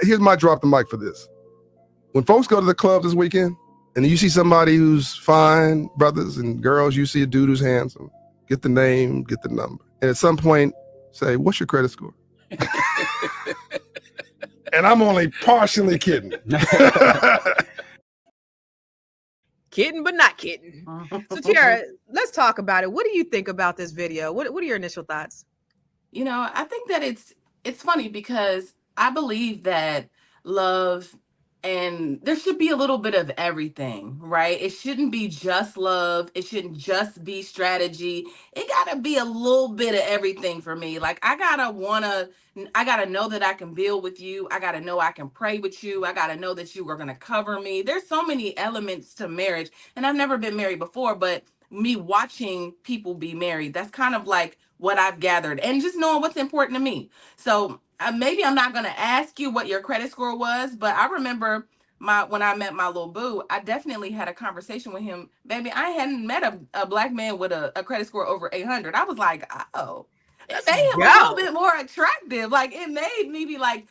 here's my drop the mic for this. When folks go to the club this weekend and you see somebody who's fine, brothers and girls, you see a dude who's handsome, get the name, get the number. And at some point say, what's your credit score? And I'm only partially kidding. Kidding, but not kidding. So Tiara, let's talk about it. What do you think about this video? What are your initial thoughts? I think that it's funny because I believe that love, and there should be a little bit of everything, right? It shouldn't be just love. It shouldn't just be strategy. It gotta be a little bit of everything for me. Like I gotta know that I can build with you. I gotta know I can pray with you. I gotta know that you are gonna cover me. There's so many elements to marriage, and I've never been married before, but me watching people be married, that's kind of like what I've gathered, and just knowing what's important to me. So maybe I'm not going to ask you what your credit score was, but I remember when I met my little boo, I definitely had a conversation with him. Baby, I hadn't met a black man with a credit score over 800. I was like, oh, it made him a little bit more attractive. Like it made me be like,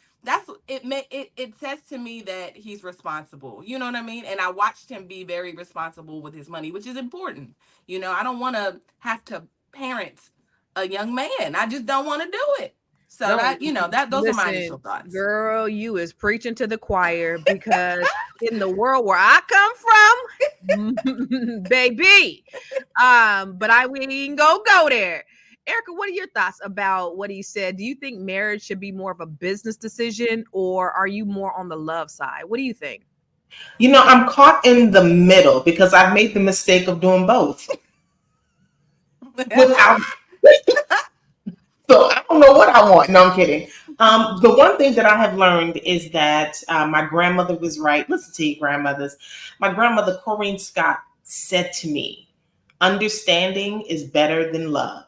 it says to me that he's responsible. You know what I mean? And I watched him be very responsible with his money, which is important. I don't want to have to parent a young man. I just don't want to do it. So those are my initial thoughts. Girl, you is preaching to the choir, because in the world where I come from, baby, but we ain't go there. Erica, what are your thoughts about what he said? Do you think marriage should be more of a business decision, or are you more on the love side? What do you think? I'm caught in the middle because I've made the mistake of doing both. So I don't know what I want. No, I'm kidding. The one thing that I have learned is that my grandmother was right. Listen to you, grandmothers. My grandmother, Corrine Scott, said to me, understanding is better than love.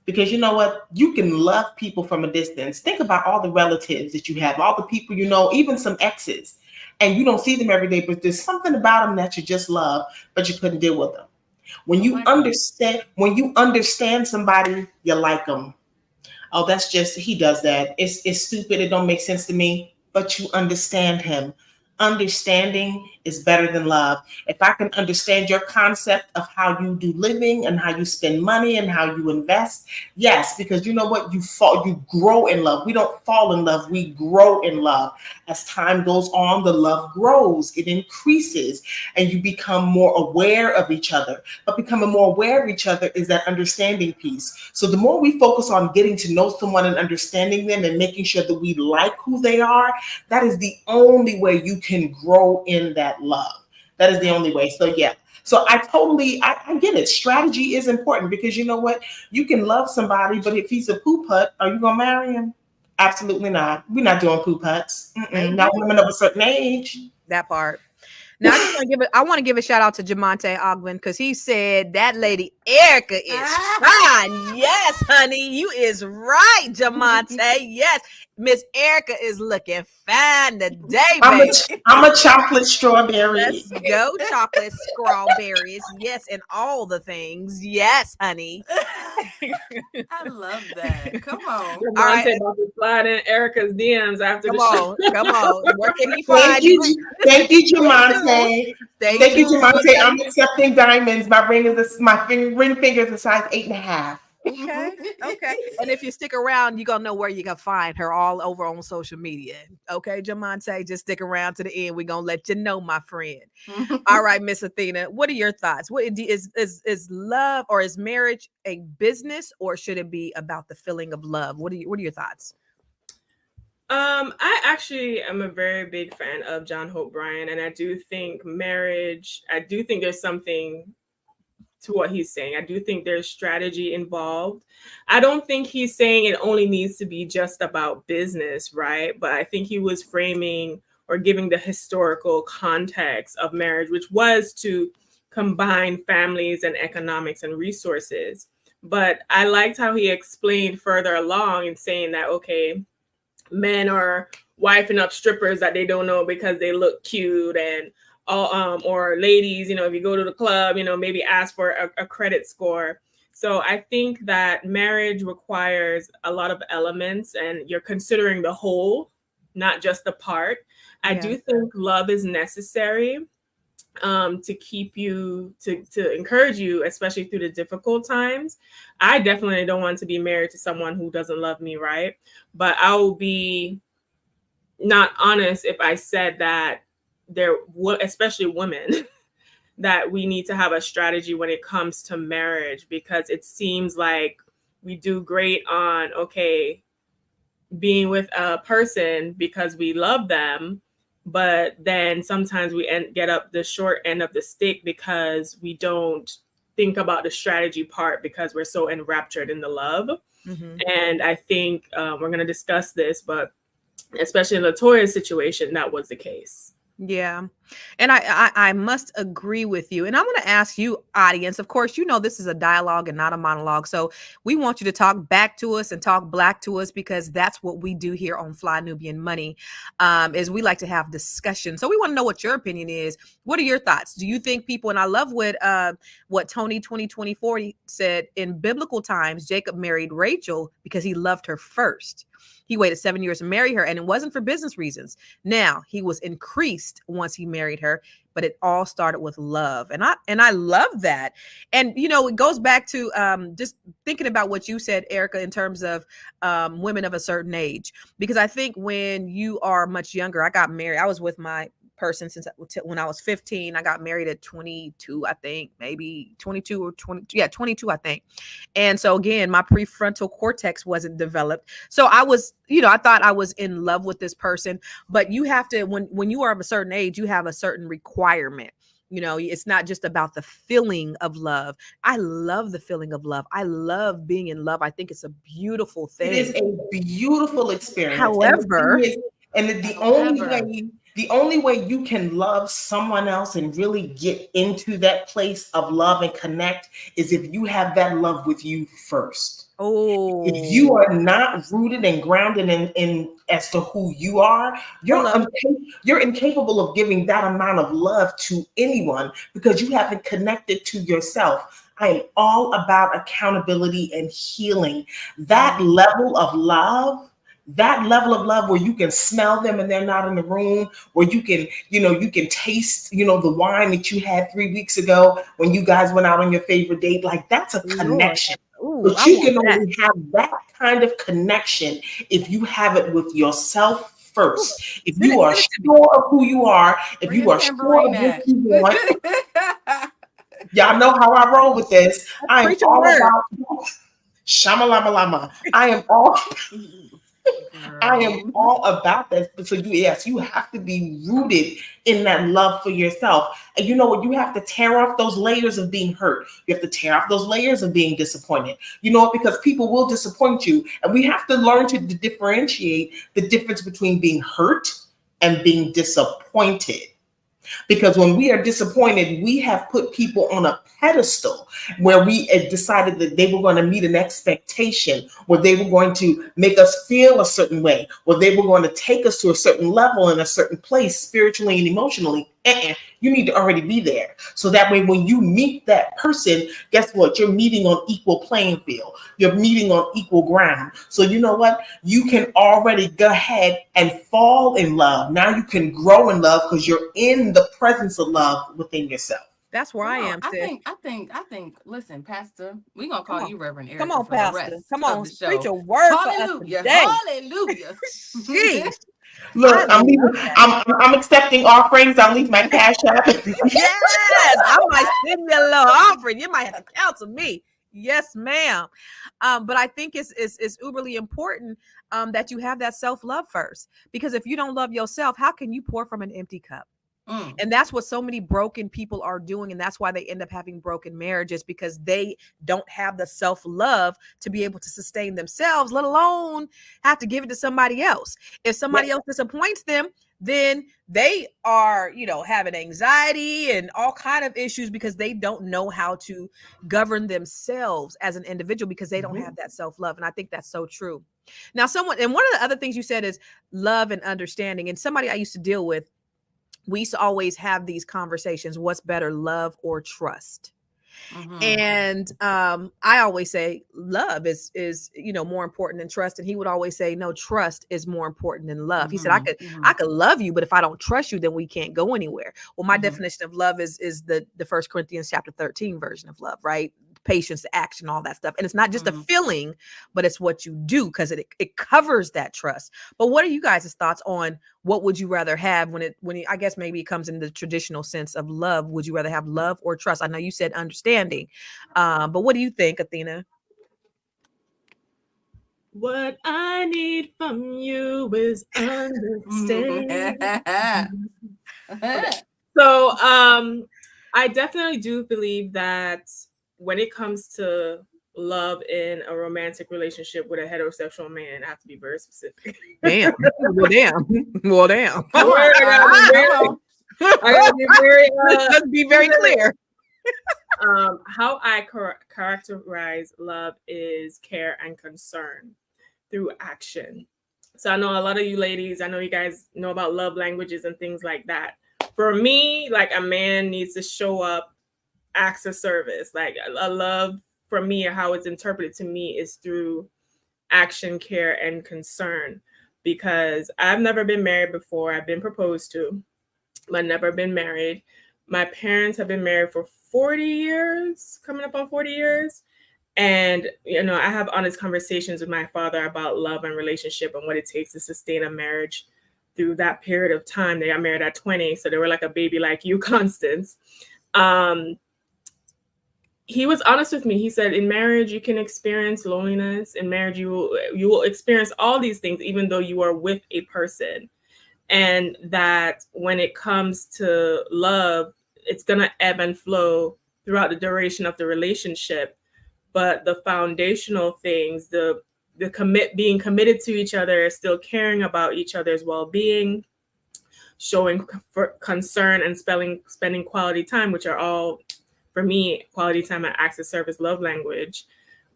Because you know what? You can love people from a distance. Think about all the relatives that you have, all the people you know, even some exes, and you don't see them every day, but there's something about them that you just love, but you couldn't deal with them. When you understand somebody, you like them. Oh, that's just, he does that. It's stupid. It don't make sense to me, but you understand him. Understanding is better than love. If I can understand your concept of how you do living and how you spend money and how you invest, yes, because you know what? You grow in love. We don't fall in love. We grow in love. As time goes on, the love grows. It increases, and you become more aware of each other. But becoming more aware of each other is that understanding piece. So the more we focus on getting to know someone and understanding them and making sure that we like who they are, that is the only way you can grow in that love. That is the only way. So yeah. So I get it. Strategy is important, because you know what? You can love somebody, but if he's a poop hut, are you going to marry him? Absolutely not. We're not doing poop huts. Not women of a certain age. That part. Now, I want to give a shout out to Jamonte Ogden, because he said that lady Erica is fine. Yes, honey, you is right, Jamonte. Yes, Miss Erica is looking fine today, baby. I'm a chocolate strawberry. Let's go, chocolate strawberries. Yes, and all the things. Yes, honey. I love that. Come on. All right, about to slide in Erica's DMs after come the show. Come on. Where can he find Thank you, Jamonte. Thank you, Jamonte. I'm accepting diamonds. My ring finger is a size 8.5. Okay. And if you stick around, you're gonna know where you can find her, all over on social media. Okay, Jamonte, just stick around to the end. We're gonna let you know, my friend. All right, Miss Athena, what are your thoughts? What is love, or is marriage a business, or should it be about the feeling of love? What are your thoughts? I actually am a very big fan of John Hope Bryant, and I do think there's something to what he's saying. I do think there's strategy involved. I don't think he's saying it only needs to be just about business, right? But I think he was framing or giving the historical context of marriage, which was to combine families and economics and resources. But I liked how he explained further along in saying that, okay, men are wifing up strippers that they don't know because they look cute, and or ladies, if you go to the club, maybe ask for a credit score. So I think that marriage requires a lot of elements, and you're considering the whole not just the part. I do think love is necessary to keep you, to encourage you, especially through the difficult times. I definitely don't want to be married to someone who doesn't love me, right? But I will be not honest if I said that especially women, that we need to have a strategy when it comes to marriage, because it seems like we do great on, okay, being with a person because we love them, but then sometimes we get up the short end of the stick because we don't think about the strategy part because we're so enraptured in the love. And I think we're going to discuss this, but especially in LeToya's situation, that was the case. Yeah. And I must agree with you. And I'm going to ask you, audience, of course, you know, this is a dialogue and not a monologue. So we want you to talk back to us and talk black to us, because that's what we do here on Fly Nubian Money, is we like to have discussion. So we want to know what your opinion is. What are your thoughts? Do you think people, and I love what Tony 2024 said, in biblical times, Jacob married Rachel because he loved her first. He waited 7 years to marry her, and it wasn't for business reasons. Now, he was increased once he married her, but it all started with love. And I love that. And, you know, it goes back to just thinking about what you said, Erica, in terms of women of a certain age, because I think when you are much younger, I got married. I was with my person since when I was 15. I got married at 22, I think, maybe 22 or 20. Yeah, 22, I think. And so again, my prefrontal cortex wasn't developed. So I was, you know, I thought I was in love with this person, but you have to, when you are of a certain age, you have a certain requirement. You know, it's not just about the feeling of love. I love the feeling of love. I love being in love. I think it's a beautiful thing. It is a beautiful experience. However, The only way you can love someone else and really get into that place of love and connect is if you have that love with you first. Oh, if you are not rooted and grounded in as to who you are, you're incapable of giving that amount of love to anyone because you haven't connected to yourself. I am all about accountability and healing. That level of love where you can smell them and they're not in the room, where you can, you can taste, the wine that you had 3 weeks ago when you guys went out on your favorite date. Like, that's a connection. Ooh, but you can only have that kind of connection if you have it with yourself first. If you are sure of who you are, if you are sure of what you want. Y'all know how I roll with this. I am all about shamalama. I am all about this. So you have to be rooted in that love for yourself. And you know what? You have to tear off those layers of being hurt. You have to tear off those layers of being disappointed. You know, because people will disappoint you. And we have to learn to differentiate the difference between being hurt and being disappointed. Because when we are disappointed, we have put people on a pedestal where we decided that they were going to meet an expectation, where they were going to make us feel a certain way, where they were going to take us to a certain level in a certain place, spiritually and emotionally. You need to already be there. So that way, when you meet that person, guess what? You're meeting on equal playing field. You're meeting on equal ground. So you know what? You can already go ahead and fall in love. Now you can grow in love because you're in the presence of love within yourself. That's where I am. I think. Listen, Pastor, we're gonna call you Reverend Erica. Come on, for Pastor. The rest Come on, of the show. preach a word Hallelujah. for us today. Hallelujah. Jeez. Look, I'm accepting offerings. I'll leave my cash app. Yes, I might send you a little offering. You might have to counsel me. Yes, ma'am. But I think it's uberly important that you have that self-love first, because if you don't love yourself, how can you pour from an empty cup? And that's what so many broken people are doing. And that's why they end up having broken marriages, because they don't have the self-love to be able to sustain themselves, let alone have to give it to somebody else. If somebody else disappoints them, then they are, having anxiety and all kind of issues because they don't know how to govern themselves as an individual, because they don't have that self-love. And I think that's so true. Now, one of the other things you said is love and understanding. And somebody I used to deal with, we used to always have these conversations. What's better, love or trust? Mhm. And I always say love is more important than trust. And he would always say, no, trust is more important than love. He said, Mhm. I could love you, but if I don't trust you, then we can't go anywhere. Well, my Mhm. definition of love is the First Corinthians chapter 13 version of love, right? Patience, action, all that stuff. And it's not just a Mhm. feeling, but it's what you do, because it covers that trust. But what are you guys' thoughts on what would you rather have I guess maybe it comes in the traditional sense of love? Would you rather have love or trust? I know you said understanding. But what do you think, Athena? What I need from you is understanding. Okay. So I definitely do believe that when it comes to love in a romantic relationship with a heterosexual man, I have to be very specific. Damn. Well, damn. Well, damn. Come Word, on. I gotta be Come very, on. I gotta be very Let's be very specific. clear. How I characterize love is care and concern through action. So I know a lot of you ladies, I know you guys know about love languages and things like that. For me, like a man needs to show up, acts of service. Like a love for me, or how it's interpreted to me, is through action, care, and concern. Because I've never been married before. I've been proposed to, but never been married. My parents have been married for 40 years, coming up on 40 years. And, I have honest conversations with my father about love and relationship and what it takes to sustain a marriage through that period of time. They got married at 20, so they were like a baby like you, Constance. Um, he was honest with me. He said, in marriage, you can experience loneliness. In marriage, you will experience all these things, even though you are with a person. And that when it comes to love, it's going to ebb and flow throughout the duration of the relationship. But the foundational things, being committed to each other, still caring about each other's well-being, showing concern, and spending quality time, which are all, for me, quality time and acts of service love language,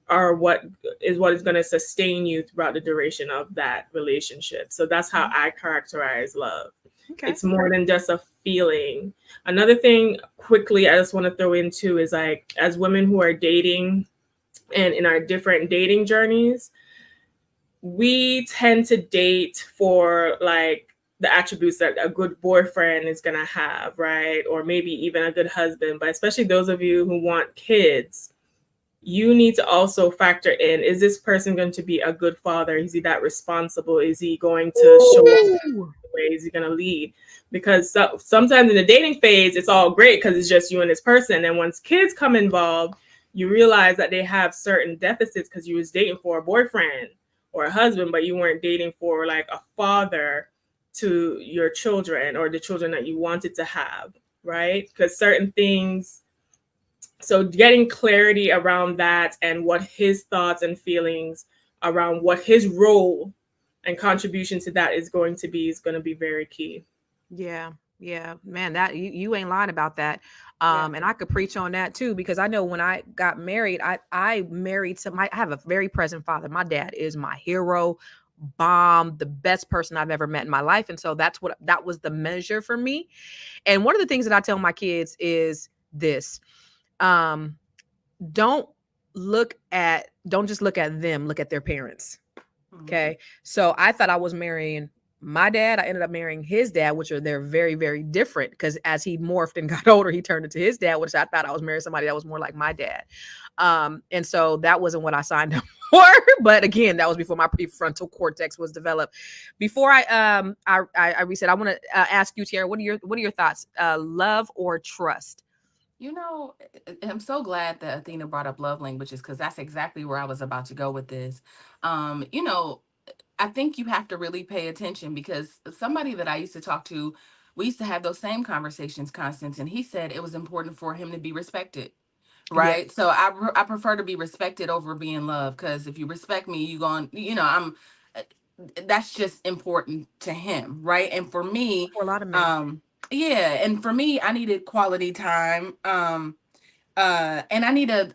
are what is going to sustain you throughout the duration of that relationship. So that's how I characterize love. Okay. It's more than just a feeling. Another thing quickly I just want to throw into is, like, as women who are dating and in our different dating journeys, we tend to date for, like, the attributes that a good boyfriend is going to have, right? Or maybe even a good husband. But especially those of you who want kids, you need to also factor in, is this person going to be a good father? Is he that responsible? Is he going to show up Ooh. the way? Is he going to lead? Because sometimes in the dating phase, it's all great because it's just you and this person. And once kids come involved, you realize that they have certain deficits because you was dating for a boyfriend or a husband, but you weren't dating for, like, a father to your children or the children that you wanted to have, right? Because certain things, so getting clarity around that and what his thoughts and feelings around what his role and contribution to that is going to be very key. Yeah. Yeah, man, that you ain't lying about that. Yeah. And I could preach on that too, because I know when I got married, I married I have a very present father. My dad is my hero, bomb, the best person I've ever met in my life. And so that was the measure for me. And one of the things that I tell my kids is this. Um, don't don't just look at them, look at their parents. Okay. So I thought I was marrying my dad. I ended up marrying his dad, they're very, very different, because as he morphed and got older, he turned into his dad, which I thought I was marrying somebody that was more like my dad. And so that wasn't what I signed up for. But again, that was before my prefrontal cortex was developed. Before I reset, I want to ask you, Tiara, what are your thoughts? Love or trust? I'm so glad that Athena brought up love languages, because that's exactly where I was about to go with this. Um, you know, I think you have to really pay attention, because somebody that I used to talk to, we used to have those same conversations, Constance, and he said it was important for him to be respected. Yeah. Right. So I prefer to be respected over being loved, because if you respect me, uh, that's just important to him. Right. And for me, For a lot of men. yeah, and for me, I needed quality time. And I need a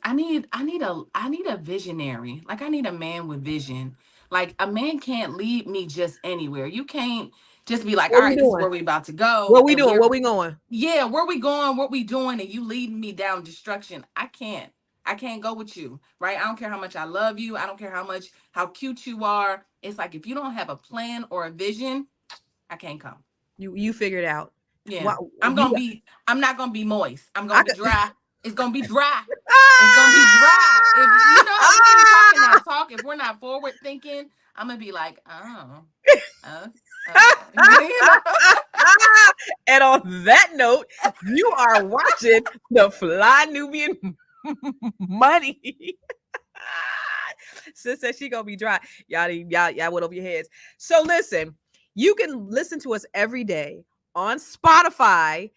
visionary. Like, I need a man with vision. Like, a man can't lead me just anywhere. You can't just be like, What all we right, this is doing? where we about to go. What we and doing? we're- Where we going? Yeah, where we going, what we doing, and you leading me down destruction. I can't go with you, right? I don't care how much I love you. I don't care how cute you are. It's like, if you don't have a plan or a vision, I can't come. You figured out. Yeah. Why- I'm you- not gonna be moist. I'm I gonna be could- dry. It's gonna be dry. It's gonna be dry. If you know, if we ain't talking that talk, if we're not forward thinking, I'm gonna be like, you know? And on that note, you are watching the Fly Nubian Money. Sis said she gonna be dry. Y'all went over your heads. So listen, you can listen to us every day on Spotify,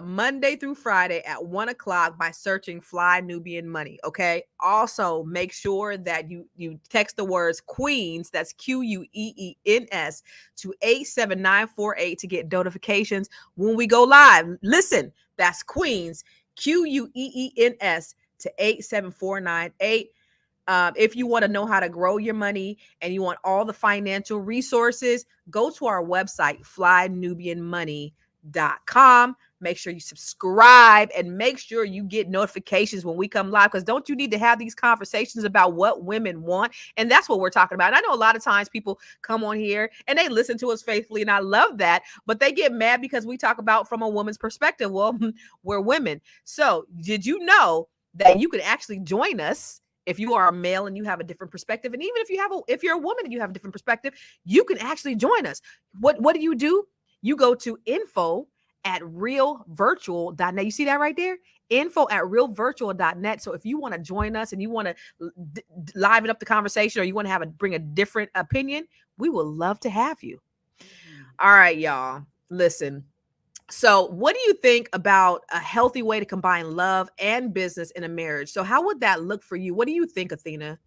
Monday through Friday at 1:00 by searching Fly Nubian Money. Okay. Also, make sure that you text the words Queens, that's QUEENS, to 87948 to get notifications when we go live. Listen, that's Queens, QUEENS, to 87498. If you want to know how to grow your money and you want all the financial resources, go to our website, flynubianmoney.com. Make sure you subscribe and make sure you get notifications when we come live, because don't you need to have these conversations about what women want? And that's what we're talking about. And I know a lot of times people come on here and they listen to us faithfully, and I love that, but they get mad because we talk about from a woman's perspective. Well, we're women. So did you know that you can actually join us if you are a male and you have a different perspective? And even if you're a woman and you have a different perspective, you can actually join us. What do? You go to info@realvirtual.net. You see that right there? info@realvirtual.net. So if you want to join us and you want to liven up the conversation, or you want to bring a different opinion, we would love to have you. All right, y'all. Listen. So what do you think about a healthy way to combine love and business in a marriage? So how would that look for you? What do you think, Athena,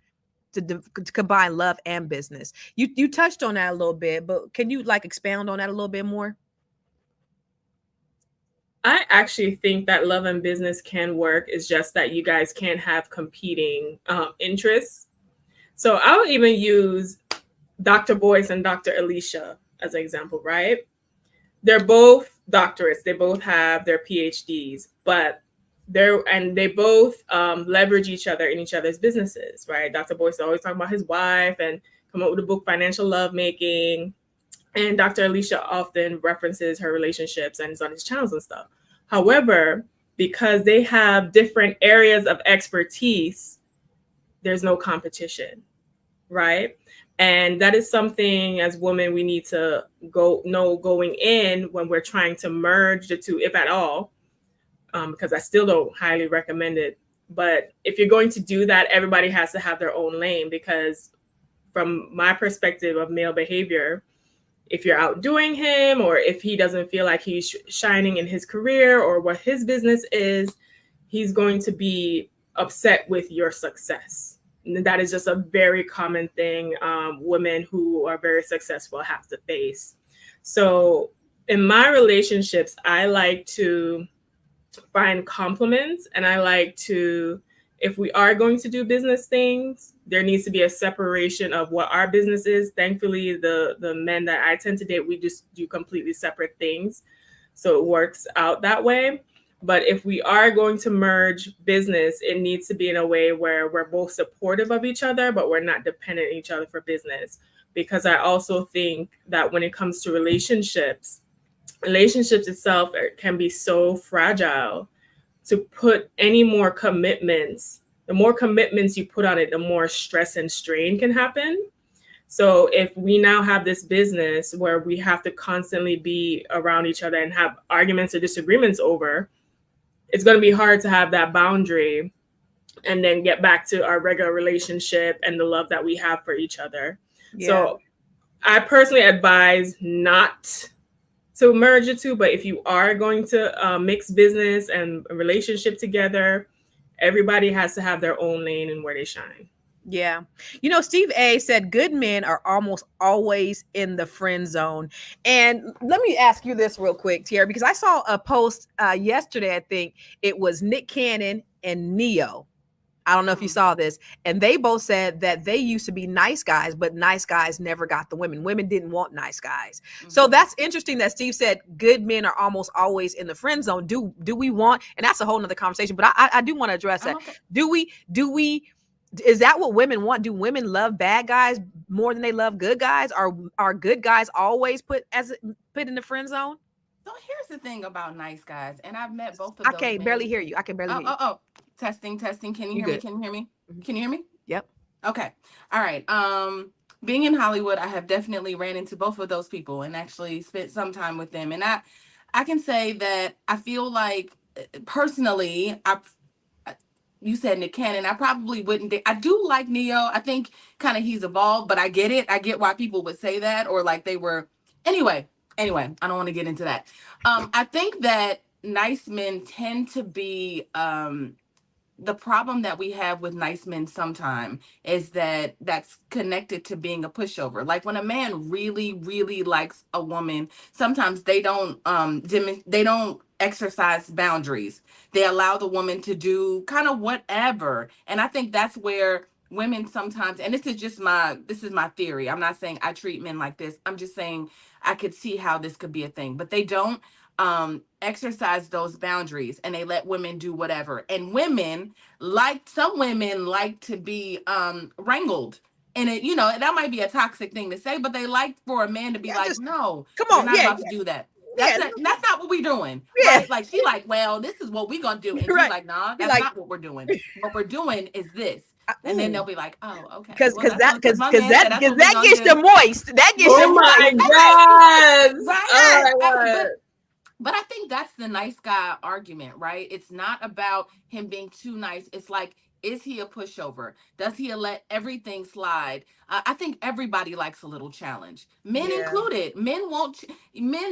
to combine love and business? You touched on that a little bit, but can you expound on that a little bit more? I actually think that love and business can work. It's just that you guys can't have competing interests. So I would even use Dr. Boyce and Dr. Alicia as an example, right? They're both doctorates. They both have their PhDs, but they both leverage each other in each other's businesses, right? Dr. Boyce is always talking about his wife and come up with the book Financial Lovemaking. And Dr. Alicia often references her relationships and is on his channels and stuff. However, because they have different areas of expertise, there's no competition, right? And that is something as women we need to know going in when we're trying to merge the two, if at all, because I still don't highly recommend it. But if you're going to do that, everybody has to have their own lane, because from my perspective of male behavior, if you're outdoing him, or if he doesn't feel like he's shining in his career or what his business is, he's going to be upset with your success. And that is just a very common thing women who are very successful have to face. So in my relationships, I like to find compliments, and I like to, if we are going to do business things, there needs to be a separation of what our business is. Thankfully, the men that I tend to date, we just do completely separate things. So it works out that way. But if we are going to merge business, it needs to be in a way where we're both supportive of each other, but we're not dependent on each other for business. Because I also think that when it comes to relationships itself can be so fragile. To put any more commitments, the more commitments you put on it, the more stress and strain can happen. So if we now have this business where we have to constantly be around each other and have arguments or disagreements over, it's going to be hard to have that boundary and then get back to our regular relationship and the love that we have for each other. Yeah. So I personally advise not to merge the two, but if you are going to mix business and a relationship together, everybody has to have their own lane and where they shine. Yeah. Steve A said good men are almost always in the friend zone. And let me ask you this real quick, Tierra, because I saw a post yesterday. I think it was Nick Cannon and Neo. I don't know if you saw this. And they both said that they used to be nice guys, but nice guys never got the women. Women didn't want nice guys. So that's interesting that Steve said good men are almost always in the friend zone. Do we want, and that's a whole nother conversation, but I do want to address that. Okay. Do we, is that what women want? Do women love bad guys more than they love good guys? Are good guys always put in the friend zone? So here's the thing about nice guys, and I've met both of I those can't men. barely hear you. I can barely hear you. Oh. Testing. Can you hear me? Can you hear me? Can you hear me? Yep. Okay. All right. Being in Hollywood, I have definitely ran into both of those people and actually spent some time with them. And I can say that I feel like personally, you said Nick Cannon, I probably wouldn't. I do like Neo. I think kind of he's evolved, but I get it. I get why people would say that, or like they were. Anyway, I don't want to get into that. I think that nice men tend to be the problem that we have with nice men sometimes is that that's connected to being a pushover. Like when a man really, really likes a woman, sometimes they don't exercise boundaries. They allow the woman to do kind of whatever. And I think that's where women sometimes, and this is my theory. I'm not saying I treat men like this. I'm just saying I could see how this could be a thing, but they don't exercise those boundaries and they let women do whatever. And some women like to be wrangled. And it, that might be a toxic thing to say, but they like for a man to be no, come on, you're not about to do that. That's not what we're doing. Yeah. Right? Like she like, well, this is what we're gonna do. And she's like, nah, that's not what we're doing. What we're doing is this. And then they'll be like, oh, okay. Because that gets you do. moist. That gets Oh you my moist. God. Right. Oh my God. But I think that's the nice guy argument, right? It's not about him being too nice. It's like, is he a pushover? Does he let everything slide? I think everybody likes a little challenge, men included. Men,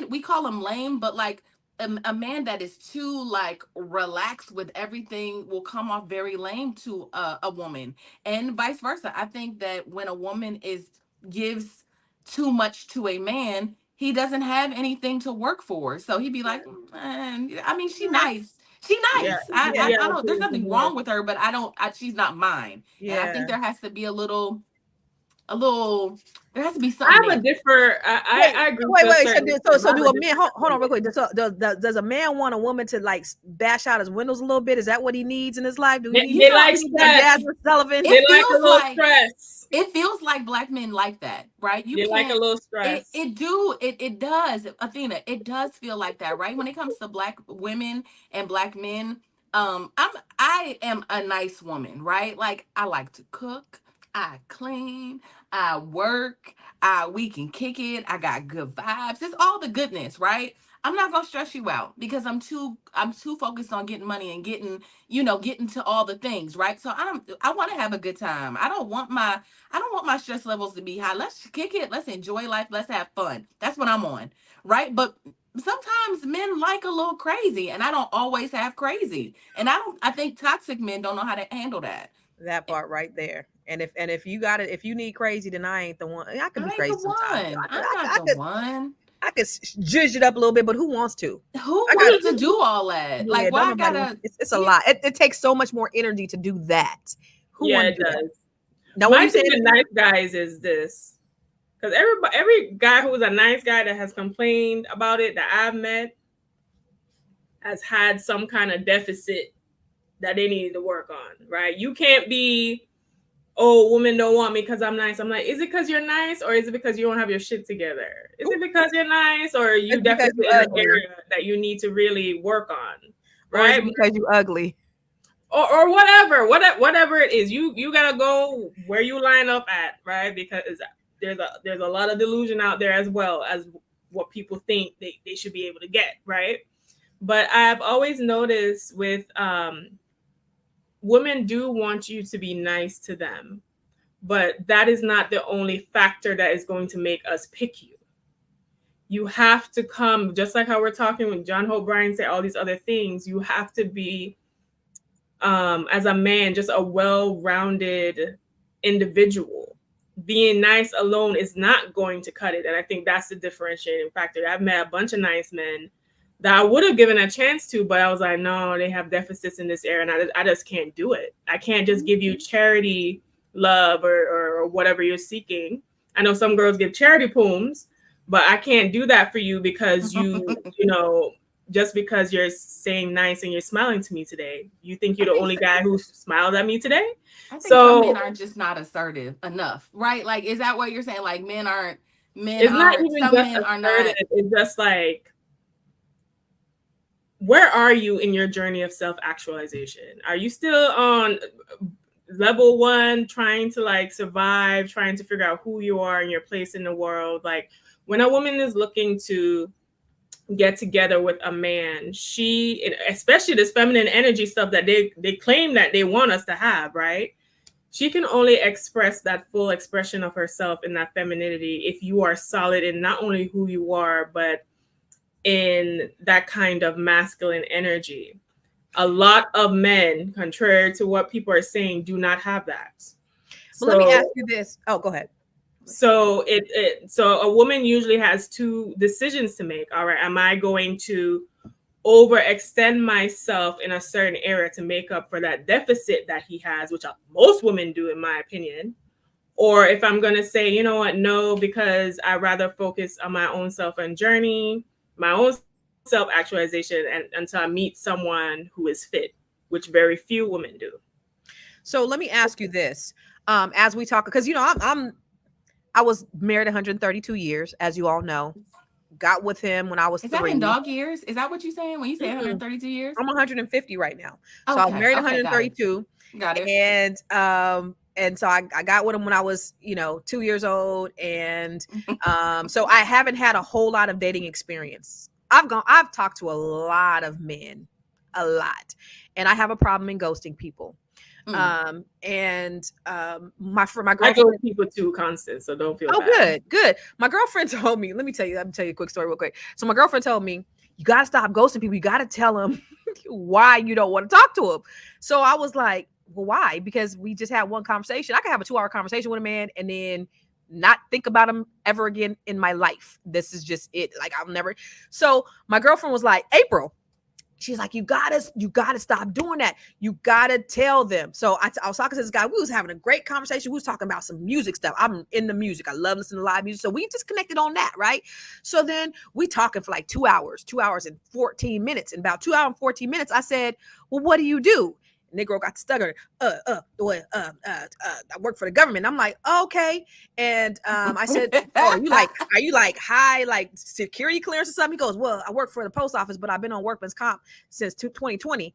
we call them lame, but like a man that is too like relaxed with everything will come off very lame to a woman, and vice versa. I think that when a woman gives too much to a man, he doesn't have anything to work for. So he'd be like, I mean, she's nice. She's nice. I don't, there's nothing wrong with her, but she's not mine. Yeah. And I think there has to be a little, there has to be something. I agree. Wait. So do a man, hold on real quick. Does a man want a woman to like bash out his windows a little bit? Is that what he needs in his life? Do he need they like stress? Jasmine Sullivan? They like a little stress. It feels like black men like that, right? They like a little stress. It does, Athena. It does feel like that, right? When it comes to black women and black men, I am a nice woman, right? Like I like to cook, I clean, I work, we can kick it. I got good vibes. It's all the goodness, right? I'm not gonna stress you out because I'm too focused on getting money and getting to all the things, right? So I want to have a good time. I don't want my stress levels to be high. Let's kick it. Let's enjoy life. Let's have fun. That's what I'm on, right? But sometimes men like a little crazy, and I don't always have crazy. And I think toxic men don't know how to handle that. That part right there. And if you got it, if you need crazy, then I ain't the one. I can be crazy sometimes. I'm not the one. I could judge it up a little bit, but who wants to? Who wants to do all that? Like, why I gotta? It's a lot. It takes so much more energy to do that. Who it does. Now, my thing with nice guys is this, because every guy who is a nice guy that has complained about it that I've met has had some kind of deficit that they needed to work on. Right? You can't be, oh, women don't want me because I'm nice. I'm like, is it because you're nice, or is it because you don't have your shit together? Is it because you're nice, or you definitely in an area that you need to really work on, right? Or because you ugly, or whatever it is. You gotta go where you line up at, right? Because there's a lot of delusion out there as well as what people think they should be able to get, right? But I've always noticed with women do want you to be nice to them, but that is not the only factor that is going to make us pick you. You have to come, just like how we're talking when John Hope Bryant said all these other things, you have to be, as a man, just a well-rounded individual. Being nice alone is not going to cut it. And I think that's the differentiating factor. I've met a bunch of nice men that I would have given a chance to, but I was like, no, they have deficits in this area, and I just can't do it. I can't just give you charity love or whatever you're seeking. I know some girls give charity poems, but I can't do that for you because you know, just because you're saying nice and you're smiling to me today, you think you're the only guy who smiled at me today. I think So some men are just not assertive enough, right? Like, is that what you're saying? Like, it's not even some just men are assertive. not. It's just like, where are you in your journey of self-actualization? Are you still on level 1, trying to like survive, trying to figure out who you are and your place in the world? Like, when a woman is looking to get together with a man, she, especially this feminine energy stuff that they claim that they want us to have, right? She can only express that full expression of herself in that femininity if you are solid in not only who you are, but in that kind of masculine energy. A lot of men, contrary to what people are saying, do not have that. But let me ask you this. Oh, go ahead. So so a woman usually has 2 decisions to make. All right, am I going to overextend myself in a certain area to make up for that deficit that he has, which most women do, in my opinion? Or if I'm going to say, you know what, no, because I rather focus on my own self and journey, my own self-actualization, and until I meet someone who is fit, which very few women do. So let me ask you this. As we talk, because you know, I was married 132 years, as you all know. Got with him when I was 3. Is that in dog years? Is that what you're saying when you say 132 years? I'm 150 right now. So I was married 132. Got it. And so I got with him when I was, 2 years old. And so I haven't had a whole lot of dating experience. I've talked to a lot of men, a lot. And I have a problem in ghosting people. My girlfriend, I go with people too, constant, so don't feel bad. Good. My girlfriend told me, let me tell you a quick story real quick. So my girlfriend told me, you got to stop ghosting people. You got to tell them why you don't want to talk to them. So I was like, well, why? Because we just had one conversation. I could have a 2-hour conversation with a man and then not think about him ever again in my life. This is just it. Like, I'll never. So my girlfriend was like, April, she's like, you gotta stop doing that. You gotta tell them. So I was talking to this guy. We was having a great conversation. We was talking about some music stuff. I'm in the music. I love listening to live music. So we just connected on that, right? So then we talking for like 2 hours and 14 minutes. And about 2 hours and 14 minutes, I said, well, what do you do? Negro got stuttering. I work for the government. I'm like, okay. And I said, oh, are you like high, like security clearance or something? He goes, well, I work for the post office, but I've been on workman's comp since 2020.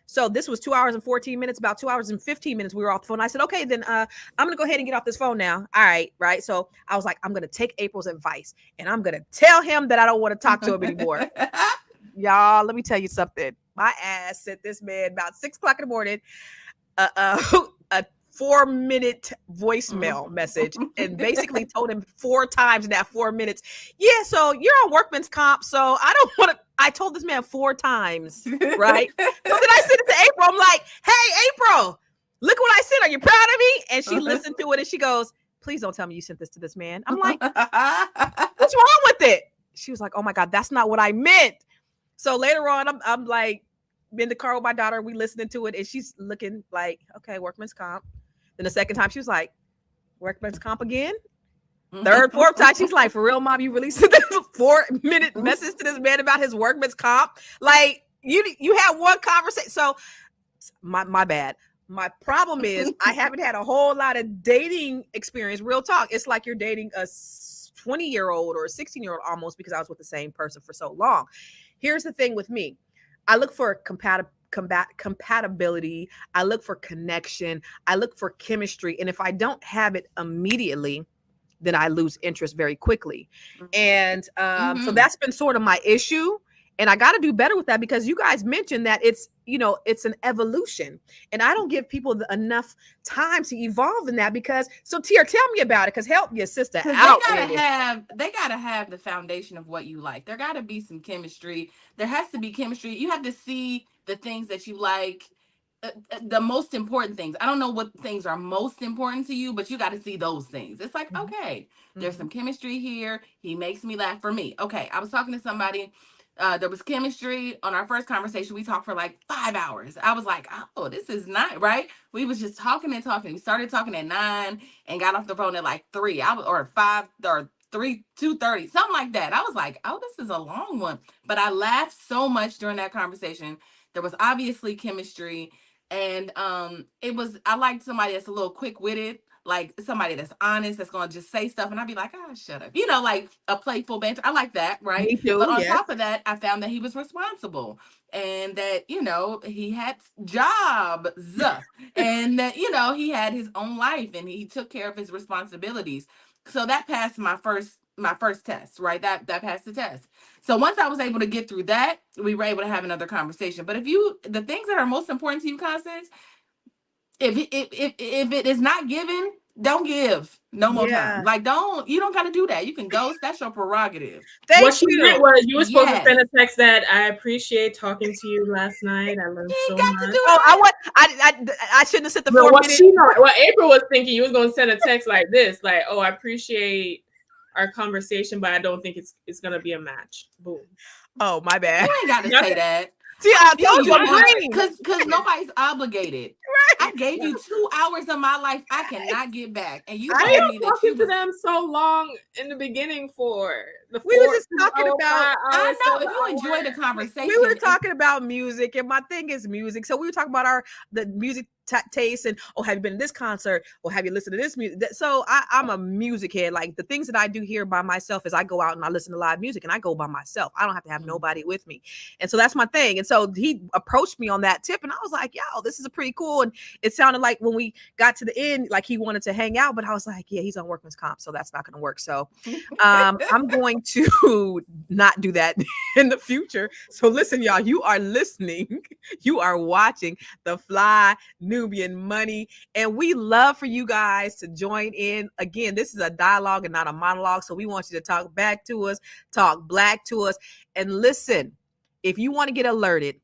So this was 2 hours and 14 minutes, about 2 hours and 15 minutes. We were off the phone. I said, okay, then I'm going to go ahead and get off this phone now. All right. Right. So I was like, I'm going to take April's advice and I'm going to tell him that I don't want to talk to him anymore. Y'all, let me tell you something. My ass sent this man about 6 o'clock in the morning a 4-minute voicemail message and basically told him 4 times in that 4 minutes, yeah, so you're on workman's comp, so I don't want to. I told this man 4 times, right? So then I sent it to April. I'm like, hey, April, look what I sent. Are you proud of me? And she listened to it and she goes, please don't tell me you sent this to this man. I'm like, what's wrong with it? She was like, oh my God, that's not what I meant. So later on, I'm like in the car with my daughter. We listening to it, and she's looking like, okay, workman's comp. Then the second time, she was like, workman's comp again. Third, fourth time, she's like, for real, mom, you really sent this 4-minute message to this man about his workman's comp? Like, you had one conversation. So my bad. My problem is I haven't had a whole lot of dating experience. Real talk. It's like you're dating a 20-year-old or a 16-year-old almost, because I was with the same person for so long. Here's the thing with me. I look for compatibility. I look for connection. I look for chemistry. And if I don't have it immediately, then I lose interest very quickly. And so that's been sort of my issue. And I got to do better with that, because you guys mentioned that it's an evolution, and I don't give people enough time to evolve in that. Because so Tia, tell me about it, because help your sister out. They gotta have the foundation of what you like. There gotta be some chemistry. There has to be chemistry. You have to see the things that you like, the most important things. I don't know what things are most important to you, but you got to see those things. It's like, okay, there's some chemistry here. He makes me laugh. For me, okay, I was talking to somebody There was chemistry. On our first conversation, we talked for like 5 hours. I was like, oh, this is not right. We was just talking and talking. We started talking at 9 and got off the phone at like 3. Or 5 or 2:30, something like that. I was like, oh, this is a long one. But I laughed so much during that conversation. There was obviously chemistry. And I liked somebody that's a little quick-witted, like somebody that's honest, that's gonna just say stuff, and I'd be like, shut up. Like a playful banter. I like that, right? Me too. But on Yes. top of that, I found that he was responsible and that, he had jobs and that, he had his own life and he took care of his responsibilities. So that passed my first test, right? That passed the test. So once I was able to get through that, we were able to have another conversation. But the things that are most important to you, Constance, if it is not given, don't give no more time. Like, you don't got to do that. You can ghost. That's your prerogative. What she meant was you were supposed to send Yes. a text that I appreciate talking to you last night. I learned so much. I shouldn't have said the 4 minutes. What April was thinking, you was going to send a text like this, like, oh, I appreciate our conversation, but I don't think it's going to be a match. Boom. Oh, my bad. You ain't got to say that. See, I told you, because nobody's obligated. Right. I gave you 2 hours of my life I cannot get back, and you told me that you to them so long in the beginning for the. We were just talking about. I know if you enjoy the conversation. We were talking about music, and my thing is music. So we were talking about the music taste, and have you been to this concert, or have you listened to this music? So I'm a music head. Like the things that I do here by myself is I go out and I listen to live music, and I go by myself. I don't have to have nobody with me, and so that's my thing. And so he approached me on that tip, and I was like, yo, this is a pretty cool. And it sounded like when we got to the end, like he wanted to hang out, but I was like, yeah, he's on workman's comp, so that's not going to work. So I'm going to not do that in the future. So listen, y'all, you are listening, you are watching the Fly Nubian Money, and we love for you guys to join in. Again, this is a dialogue and not a monologue, so we want you to talk back to us, talk black to us, and listen. If you want to get alerted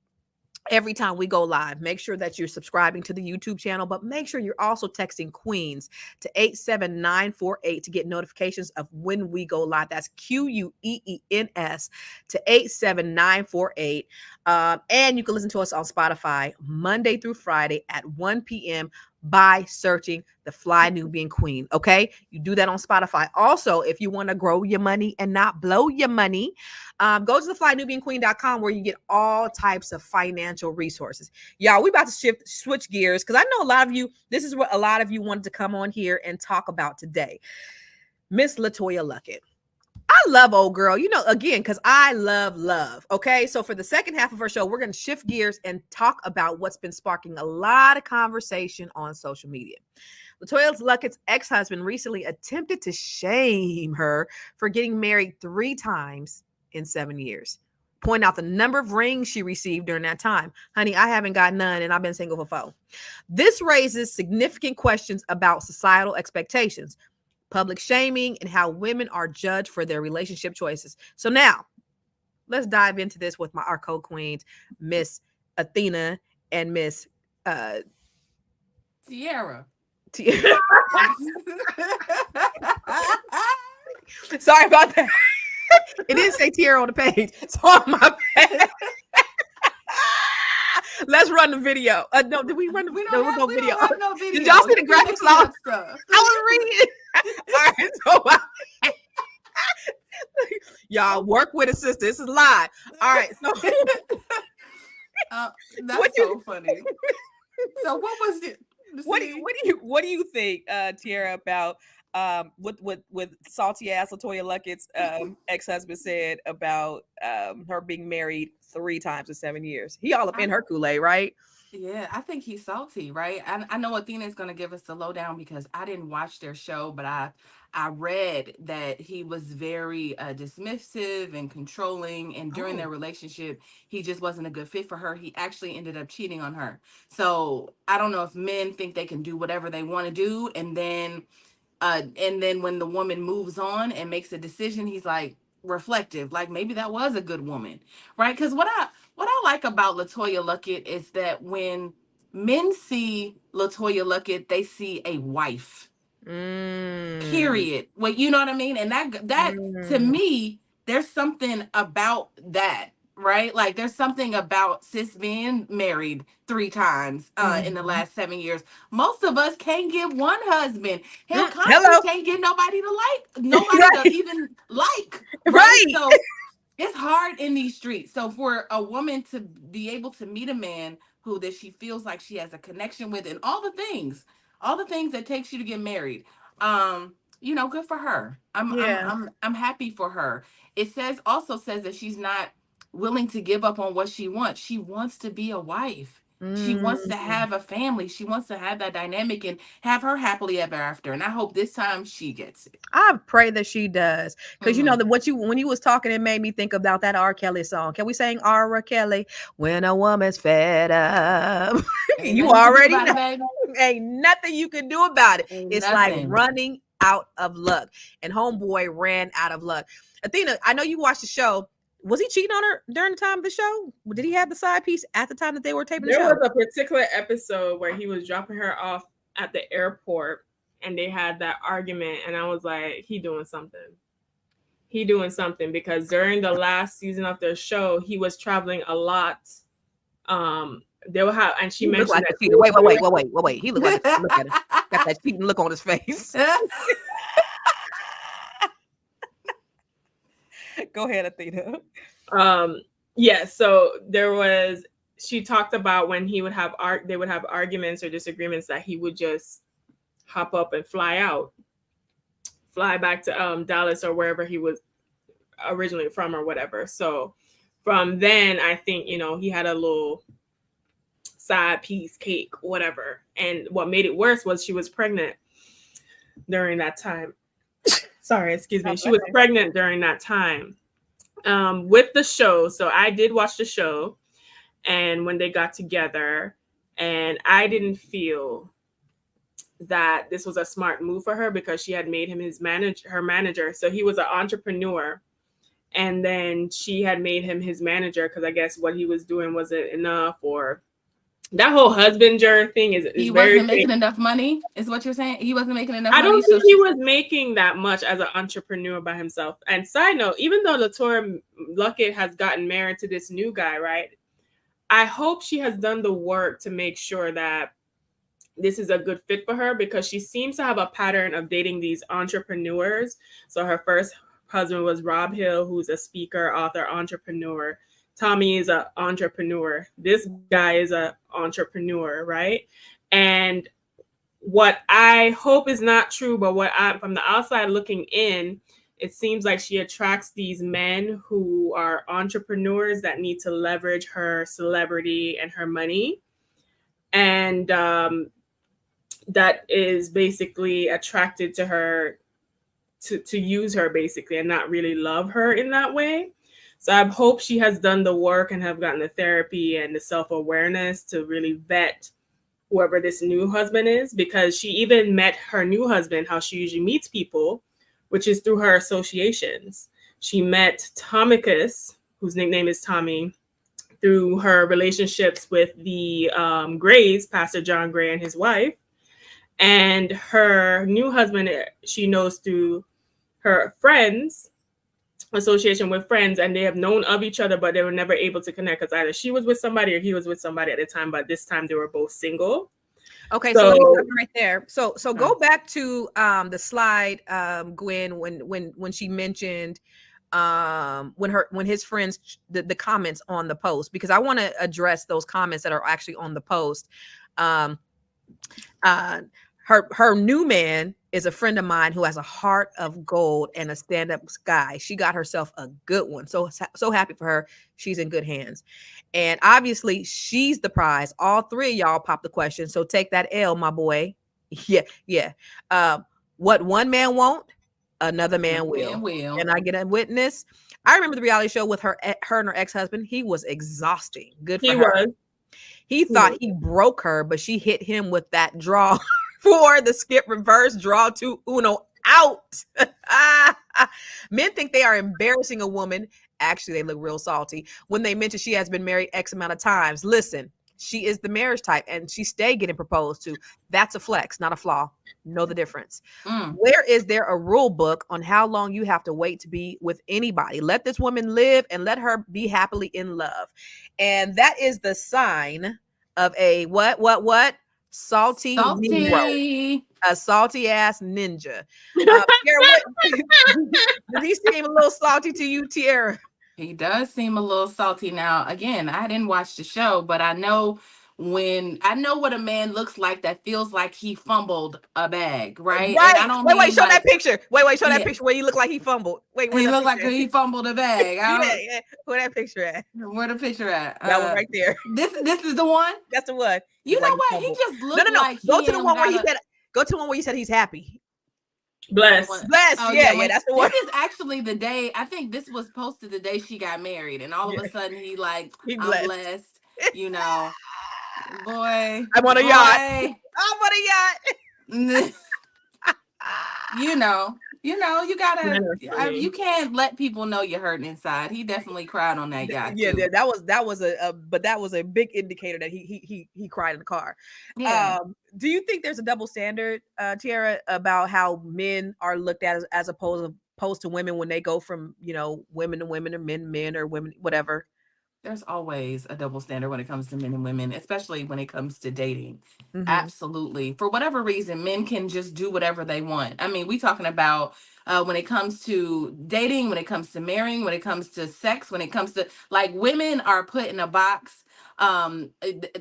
every time we go live, make sure that you're subscribing to the YouTube channel, but make sure you're also texting Queens to 87948 to get notifications of when we go live. That's QUEENS to 87948. And you can listen to us on Spotify Monday through Friday at 1 p.m. by searching the Fly Nubian Queen. Okay, you do that on Spotify. Also, if you want to grow your money and not blow your money, go to theflynubianqueen.com where you get all types of financial resources. Y'all, we about to switch gears because I know a lot of you, this is what a lot of you wanted to come on here and talk about today. Miss LeToya Luckett. I love old girl, again, because I love. Okay, so for the second half of our show, we're going to shift gears and talk about what's been sparking a lot of conversation on social media. LeToya Luckett's ex-husband recently attempted to shame her for getting married 3 times in 7 years. Point out the number of rings she received during that time. Honey, I haven't got none, and I've been single for 4. This raises significant questions about societal expectations, public shaming, and how women are judged for their relationship choices. So now, let's dive into this with our co-queens, Miss Athena and Miss Tiara. Sorry about that. It didn't say Tiara on the page, so my bad. Let's run the video. No, did we run the video? We don't have no video. Did y'all see the graphics? I was reading. All right, so y'all work with a sister. This is live. All right, so that's so funny. So what was it? What do you think, Tiara, about what salty ass LeToya Luckett's ex-husband said about her being married 3 times in 7 years? He all up in her Kool-Aid, right? Yeah, I think he's salty, right? I know Athena is going to give us the lowdown because I didn't watch their show, but I read that he was very dismissive and controlling, and during their relationship, he just wasn't a good fit for her. He actually ended up cheating on her. So I don't know if men think they can do whatever they want to do, and then when the woman moves on and makes a decision, he's like reflective, like maybe that was a good woman, right? Because what I like about LeToya Luckett is that when men see LeToya Luckett, they see a wife. Period. Well, you know what I mean? And that to me, there's something about that right? Like there's something about cis being married 3 times in the last 7 years. Most of us can't get one husband. Hell, Constance Hello. can't get nobody to Right. even like, right? Right. So it's hard in these streets. So for a woman to be able to meet a man who that she feels like she has a connection with, and all the things that takes you to get married, good for her. Yeah. I'm happy for her. It also says that she's not willing to give up on what she wants. She wants to be a wife. She wants to have a family. She wants to have that dynamic and have her happily ever after. And I hope this time she gets it. I pray that she does, because you know that when you was talking, it made me think about that R. Kelly song. Can we sing R. Kelly? When a woman's fed up, you already know. Ain't nothing you can do about it. It's like running out of luck, and homeboy ran out of luck. Athena, I know you watched the show. Was he cheating on her during the time of the show? Did he have the side piece at the time that they were taping the show? There was a particular episode where he was dropping her off at the airport, and they had that argument, and I was like, he doing something. Because during the last season of their show, he was traveling a lot. They will have, and she mentioned like that. Wait. He looked like look at him. Got that cheating look on his face. Go ahead, Athena. Yeah, so she talked about when he would have they would have arguments or disagreements, that he would just hop up and fly back to Dallas or wherever he was originally from or whatever. So from then, I think, he had a little side piece, cake, whatever. And what made it worse was she was pregnant during that time. Sorry, excuse me. She was pregnant during that time with the show. So I did watch the show, and when they got together, and I didn't feel that this was a smart move for her, because she had made him her manager. So he was an entrepreneur, and then she had made him his manager because I guess what he was doing wasn't enough, or that whole husbander thing is he wasn't making enough money, is what you're saying? He wasn't making enough money? I don't think he was making that much as an entrepreneur by himself. And side note, even though LeToya Luckett has gotten married to this new guy, right? I hope she has done the work to make sure that this is a good fit for her, because she seems to have a pattern of dating these entrepreneurs. So her first husband was Rob Hill, who's a speaker, author, entrepreneur. Tommy is an entrepreneur. This guy is an entrepreneur, right? And what I hope is not true, but from the outside looking in, it seems like she attracts these men who are entrepreneurs that need to leverage her celebrity and her money. And that is basically attracted to her to use her, basically, and not really love her in that way. So I hope she has done the work and have gotten the therapy and the self-awareness to really vet whoever this new husband is, because she even met her new husband, how she usually meets people, which is through her associations. She met Tomicus, whose nickname is Tommy, through her relationships with the Grays, Pastor John Gray and his wife. And her new husband, she knows through her friends, association with friends, and they have known of each other, but they were never able to connect because either she was with somebody or he was with somebody at the time, but this time they were both single. Okay, so let me stop right there. So go back to the slide, Gwen, when she mentioned when his friends, the comments on the post, because I want to address those comments that are actually on the post. Her new man is a friend of mine who has a heart of gold and a stand-up guy. She got herself a good one. So happy for her. She's in good hands. And obviously she's the prize. All three of y'all popped the question. So take that L, my boy. Yeah. What one man won't, another man will. And I get a witness. I remember the reality show with her and her ex-husband. He was exhausting. Good for her. He thought he broke her, but she hit him with that draw for the skip reverse draw to Uno out. Men think they are embarrassing a woman. Actually, they look real salty when they mention she has been married X amount of times. Listen, she is the marriage type and she stay getting proposed to. That's a flex, not a flaw. Know the difference. Where is there a rule book on how long you have to wait to be with anybody? Let this woman live and let her be happily in love. And that is the sign of a what? Salty Negro. A salty ass ninja. Tiara, does he seem a little salty to you, Tiara? He does seem a little salty. Now, again, I didn't watch the show, but I know what a man looks like that feels like he fumbled a bag, right? Right. And I don't wait, show like, that picture. Wait, show that picture where you look like he fumbled. Wait, he looked like he fumbled a bag. Yeah. Where that picture at? Where the picture at? That one right there. This is the one. That's the one. You know like what? He just looked no. like Go to the one where he said. Go to the one where you said he's happy. Bless. Oh, yeah, that's the one. This is actually the day, I think this was posted the day she got married, and all of a sudden he like, I'm blessed, you know. Boy, I'm on a yacht. I'm on a yacht. you know, you gotta, you can't let people know you're hurting inside. He definitely cried on that yacht. Yeah, too. that was a big indicator that he cried in the car. Yeah. Do you think there's a double standard, Tiara, about how men are looked at as opposed to women when they go from, women to women or men to men or women, whatever? There's always a double standard when it comes to men and women, especially when it comes to dating. Absolutely. For whatever reason, men can just do whatever they want. I mean, we talking about when it comes to dating, when it comes to marrying, when it comes to sex, when it comes to, like, women are put in a box,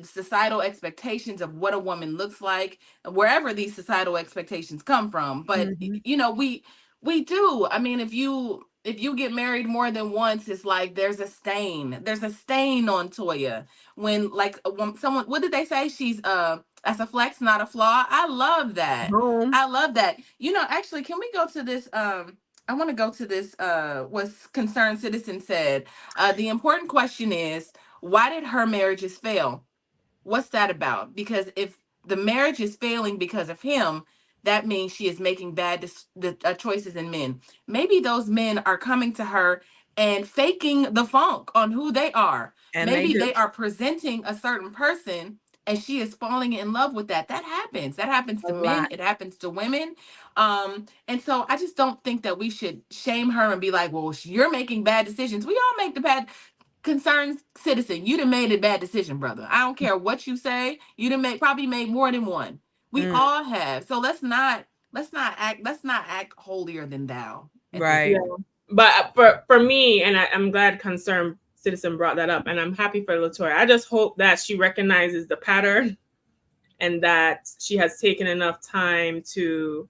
societal expectations of what a woman looks like, wherever these societal expectations come from. But, we do. I mean, if you get married more than once, it's like there's a stain. There's a stain on Toya. When, like, someone, what did they say? She's that's a flex, not a flaw. I love that. Boom. I love that. Actually, can we go to this? I want to go to this. What Concerned Citizen said. The important question is, why did her marriages fail? What's that about? Because if the marriage is failing because of him, that means she is making bad choices in men. Maybe those men are coming to her and faking the funk on who they are. And maybe they are presenting a certain person and she is falling in love with that. That happens. That happens to men. It happens to women. And so I just don't think that we should shame her and be like, well, you're making bad decisions. We all make the bad. Concerned Citizen, you done made a bad decision, brother. I don't care what you say. You done probably made more than one. We all have. So let's not act holier than thou. Right. Yeah. But for me, and I'm glad Concerned Citizen brought that up, and I'm happy for LeToya. I just hope that she recognizes the pattern and that she has taken enough time to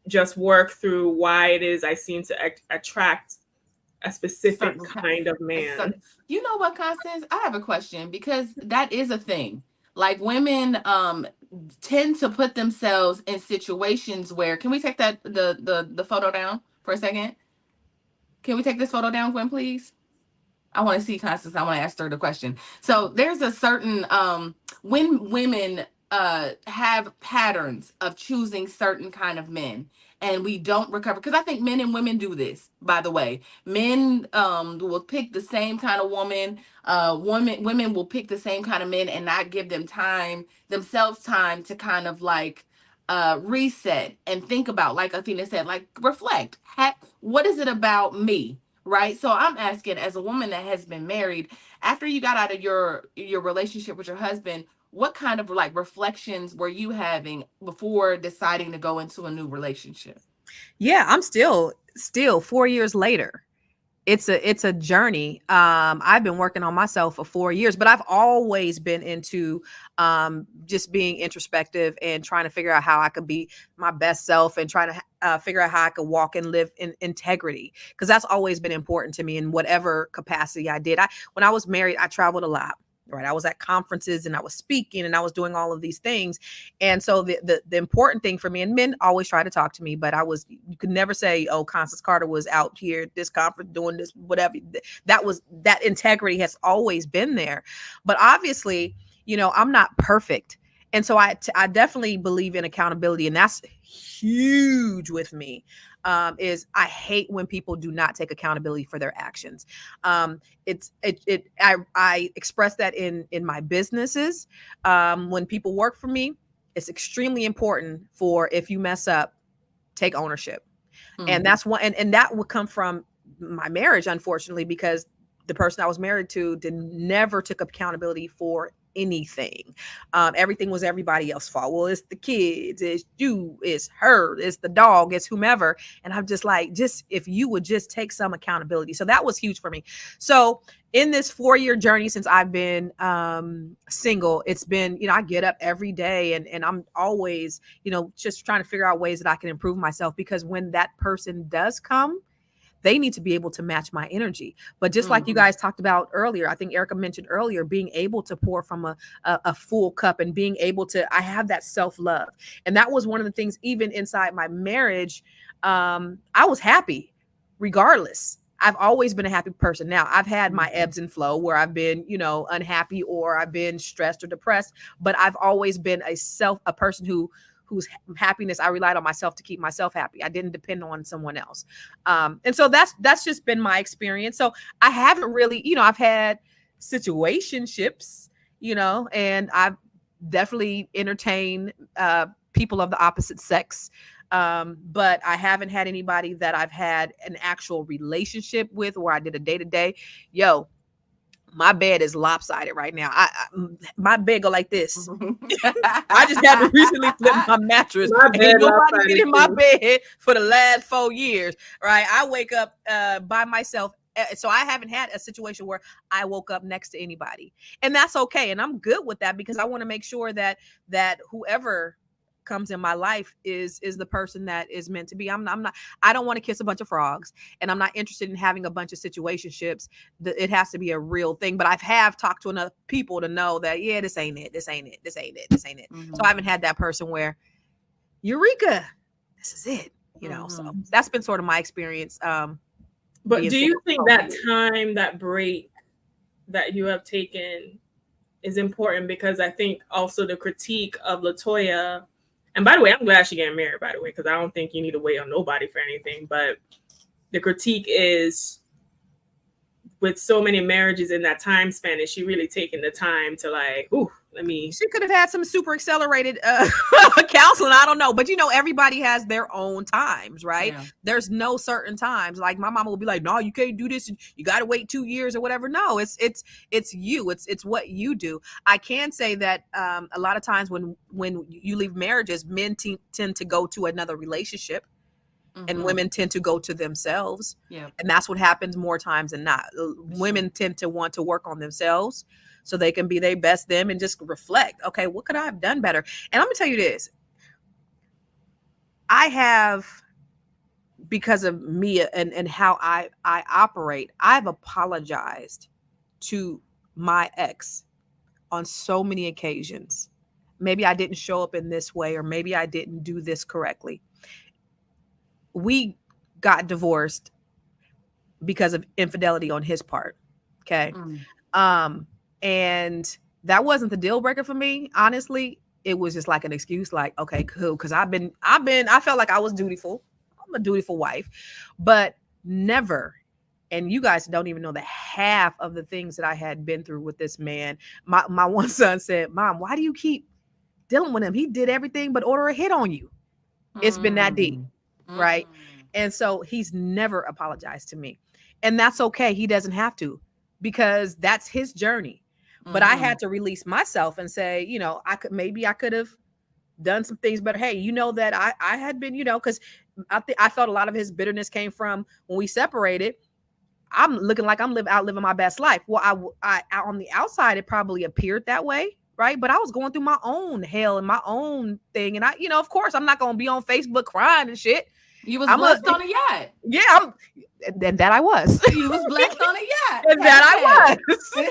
just work through why it is I seem to attract a specific kind of man. So, you know what, Constance? I have a question, because that is a thing. Like, women tend to put themselves in situations where, can we take that the photo down for a second? Can we take this photo down, Gwen, please? I want to see Constance. I want to ask her the question. So there's a certain when women have patterns of choosing certain kind of men, and we don't recover, because I think men and women do this, by the way. Men will pick the same kind of woman. Women will pick the same kind of men and not give themselves time to kind of like reset and think about, like Athena said, like reflect. What is it about me? Right. So I'm asking, as a woman that has been married, after you got out of your relationship with your husband, what kind of like reflections were you having before deciding to go into a new relationship? Yeah, I'm still 4 years later. It's a journey. I've been working on myself for 4 years, but I've always been into just being introspective and trying to figure out how I could be my best self and trying to figure out how I could walk and live in integrity, because that's always been important to me in whatever capacity I did. When I was married, I traveled a lot. Right. I was at conferences and I was speaking and I was doing all of these things. And so the important thing for me, and men always try to talk to me, but you could never say, oh, Constance Carter was out here at this conference doing this, whatever. That integrity has always been there. But obviously, I'm not perfect. And so I definitely believe in accountability, and that's huge with me. is I hate when people do not take accountability for their actions. I express that in my businesses. When people work for me, it's extremely important for, if you mess up, take ownership. And that's one, and that would come from my marriage, unfortunately, because the person I was married to never took accountability for anything. Everything was everybody else's fault. Well, it's the kids, it's you, it's her, it's the dog, it's whomever. And I'm just like, if you would just take some accountability. So that was huge for me. So in this 4-year journey since I've been single, it's been, I get up every day and I'm always, just trying to figure out ways that I can improve myself, because when that person does come, they need to be able to match my energy. But just like you guys talked about earlier, I think Erica mentioned earlier, being able to pour from a full cup and being able to, I have that self-love. And that was one of the things, even inside my marriage, I was happy regardless. I've always been a happy person. Now, I've had my ebbs and flow where I've been, unhappy, or I've been stressed or depressed, but I've always been a person whose happiness, I relied on myself to keep myself happy. I didn't depend on someone else. And so that's just been my experience. So I haven't really, I've had situationships, and I've definitely entertained people of the opposite sex. But I haven't had anybody that I've had an actual relationship with where I did a day-to-day. My bed is lopsided right now. My bed go like this. I just had to recently flip my mattress. Ain't nobody been in my bed for the last 4 years, right? I wake up by myself. So I haven't had a situation where I woke up next to anybody. And that's okay. And I'm good with that, because I want to make sure that whoever comes in my life is the person that is meant to be. I don't want to kiss a bunch of frogs, and I'm not interested in having a bunch of situationships. It has to be a real thing. But have talked to enough people to know that, this ain't it. So I haven't had that person where, Eureka, this is it. So that's been sort of my experience. But do you think that time, that break that you have taken is important? Because I think also the critique of LeToya, and by the way, I'm glad she's getting married, by the way, because I don't think you need to wait on nobody for anything. But the critique is, with so many marriages in that time span, is she really taking the time to she could have had some super accelerated counseling. I don't know. But everybody has their own times, right? Yeah. There's no certain times. Like my mama will be like, no, you can't do this. You got to wait 2 years or whatever. No, it's you. It's what you do. I can say that a lot of times when you leave marriages, men tend to go to another relationship. And women tend to go to themselves. Yeah. And that's what happens more times than not. Women tend to want to work on themselves so they can be their best them and just reflect, okay, what could I have done better? And I'm going to tell you this. I have, because of me and how I operate, I've apologized to my ex on so many occasions. Maybe I didn't show up in this way, or maybe I didn't do this correctly. We got divorced because of infidelity on his part. Okay. And that wasn't the deal breaker for me. Honestly, it was just like an excuse, like, okay, cool. Cause I felt like I was dutiful. I'm a dutiful wife, but never. And you guys don't even know the half of the things that I had been through with this man. My one son said, Mom, why do you keep dealing with him? He did everything but order a hit on you. It's been that deep. Right. And so he's never apologized to me, and that's okay. He doesn't have to, because that's his journey. But I had to release myself and say, I could have done some things, but hey, that I had been, because I felt a lot of his bitterness came from when we separated. I'm looking like I'm outliving my best life. Well, I on the outside, it probably appeared that way. Right. But I was going through my own hell and my own thing. And of course, I'm not going to be on Facebook crying and shit. You was blessed on a yacht. Yeah. And that I was. You was blessed on a yacht. And that I was. You know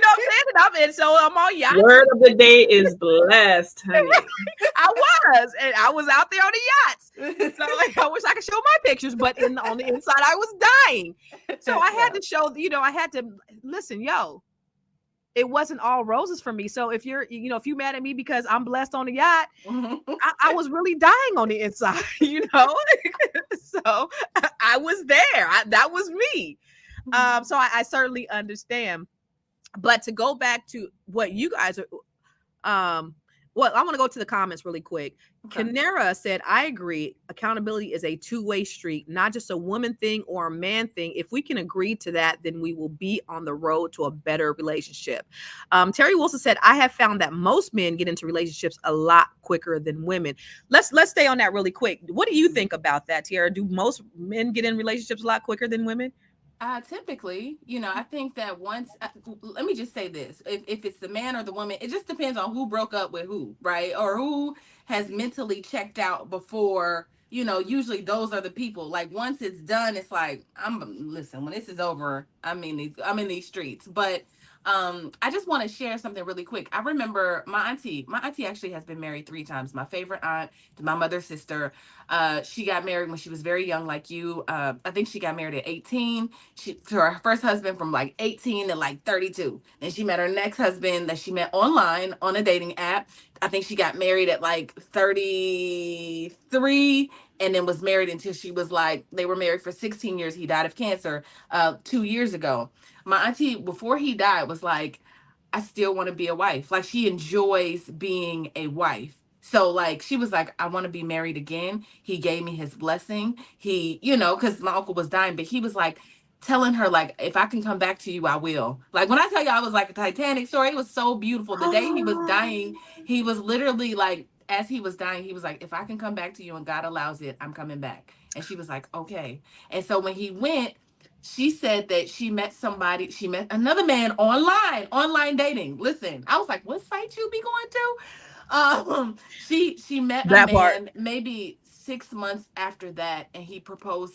what I'm saying? And so I'm on yacht. Word of the day is blessed, honey. I was. And I was out there on the yachts. So I wish I could show my pictures, but on the inside, I was dying. So I had to show, I had to listen, it wasn't all roses for me. So if if you mad at me because I'm blessed on the yacht, I was really dying on the inside, So I was there. That was me. So I certainly understand. But to go back to what you guys are, well, I want to go to the comments really quick. Okay. Canera said, I agree. Accountability is a two-way street, not just a woman thing or a man thing. If we can agree to that, then we will be on the road to a better relationship. Terry Wilson said, I have found that most men get into relationships a lot quicker than women. Let's stay on that really quick. What do you think about that, Tiara? Do most men get in relationships a lot quicker than women? Typically, I think that once, let me just say this, if it's the man or the woman, it just depends on who broke up with who, right? Or who has mentally checked out before, usually those are the people. Like once it's done, it's like, listen, when this is over, I'm in these streets. But I just want to share something really quick. I remember my auntie actually has been married 3 times. My favorite aunt, my mother's sister, she got married when she was very young, like you. I think she got married at 18. To her first husband from like 18 to like 32. And she met her next husband that she met online on a dating app. I think she got married at like 33 and then was married until she was like, they were married for 16 years. He died of cancer 2 years ago. My auntie, before he died, was like, I still want to be a wife. Like she enjoys being a wife. So like she was like, I want to be married again. He gave me his blessing. He, because my uncle was dying, but he was like telling her, like, if I can come back to you, I will. Like when I tell you I was like a Titanic story, it was so beautiful. The day he was dying, he was literally like, as he was dying, he was like, if I can come back to you and God allows it, I'm coming back. And she was like, okay. And so when he went, she said that she met another man online dating. Listen, I was like, what site you be going to? She met That a part. man maybe 6 months after that, and he proposed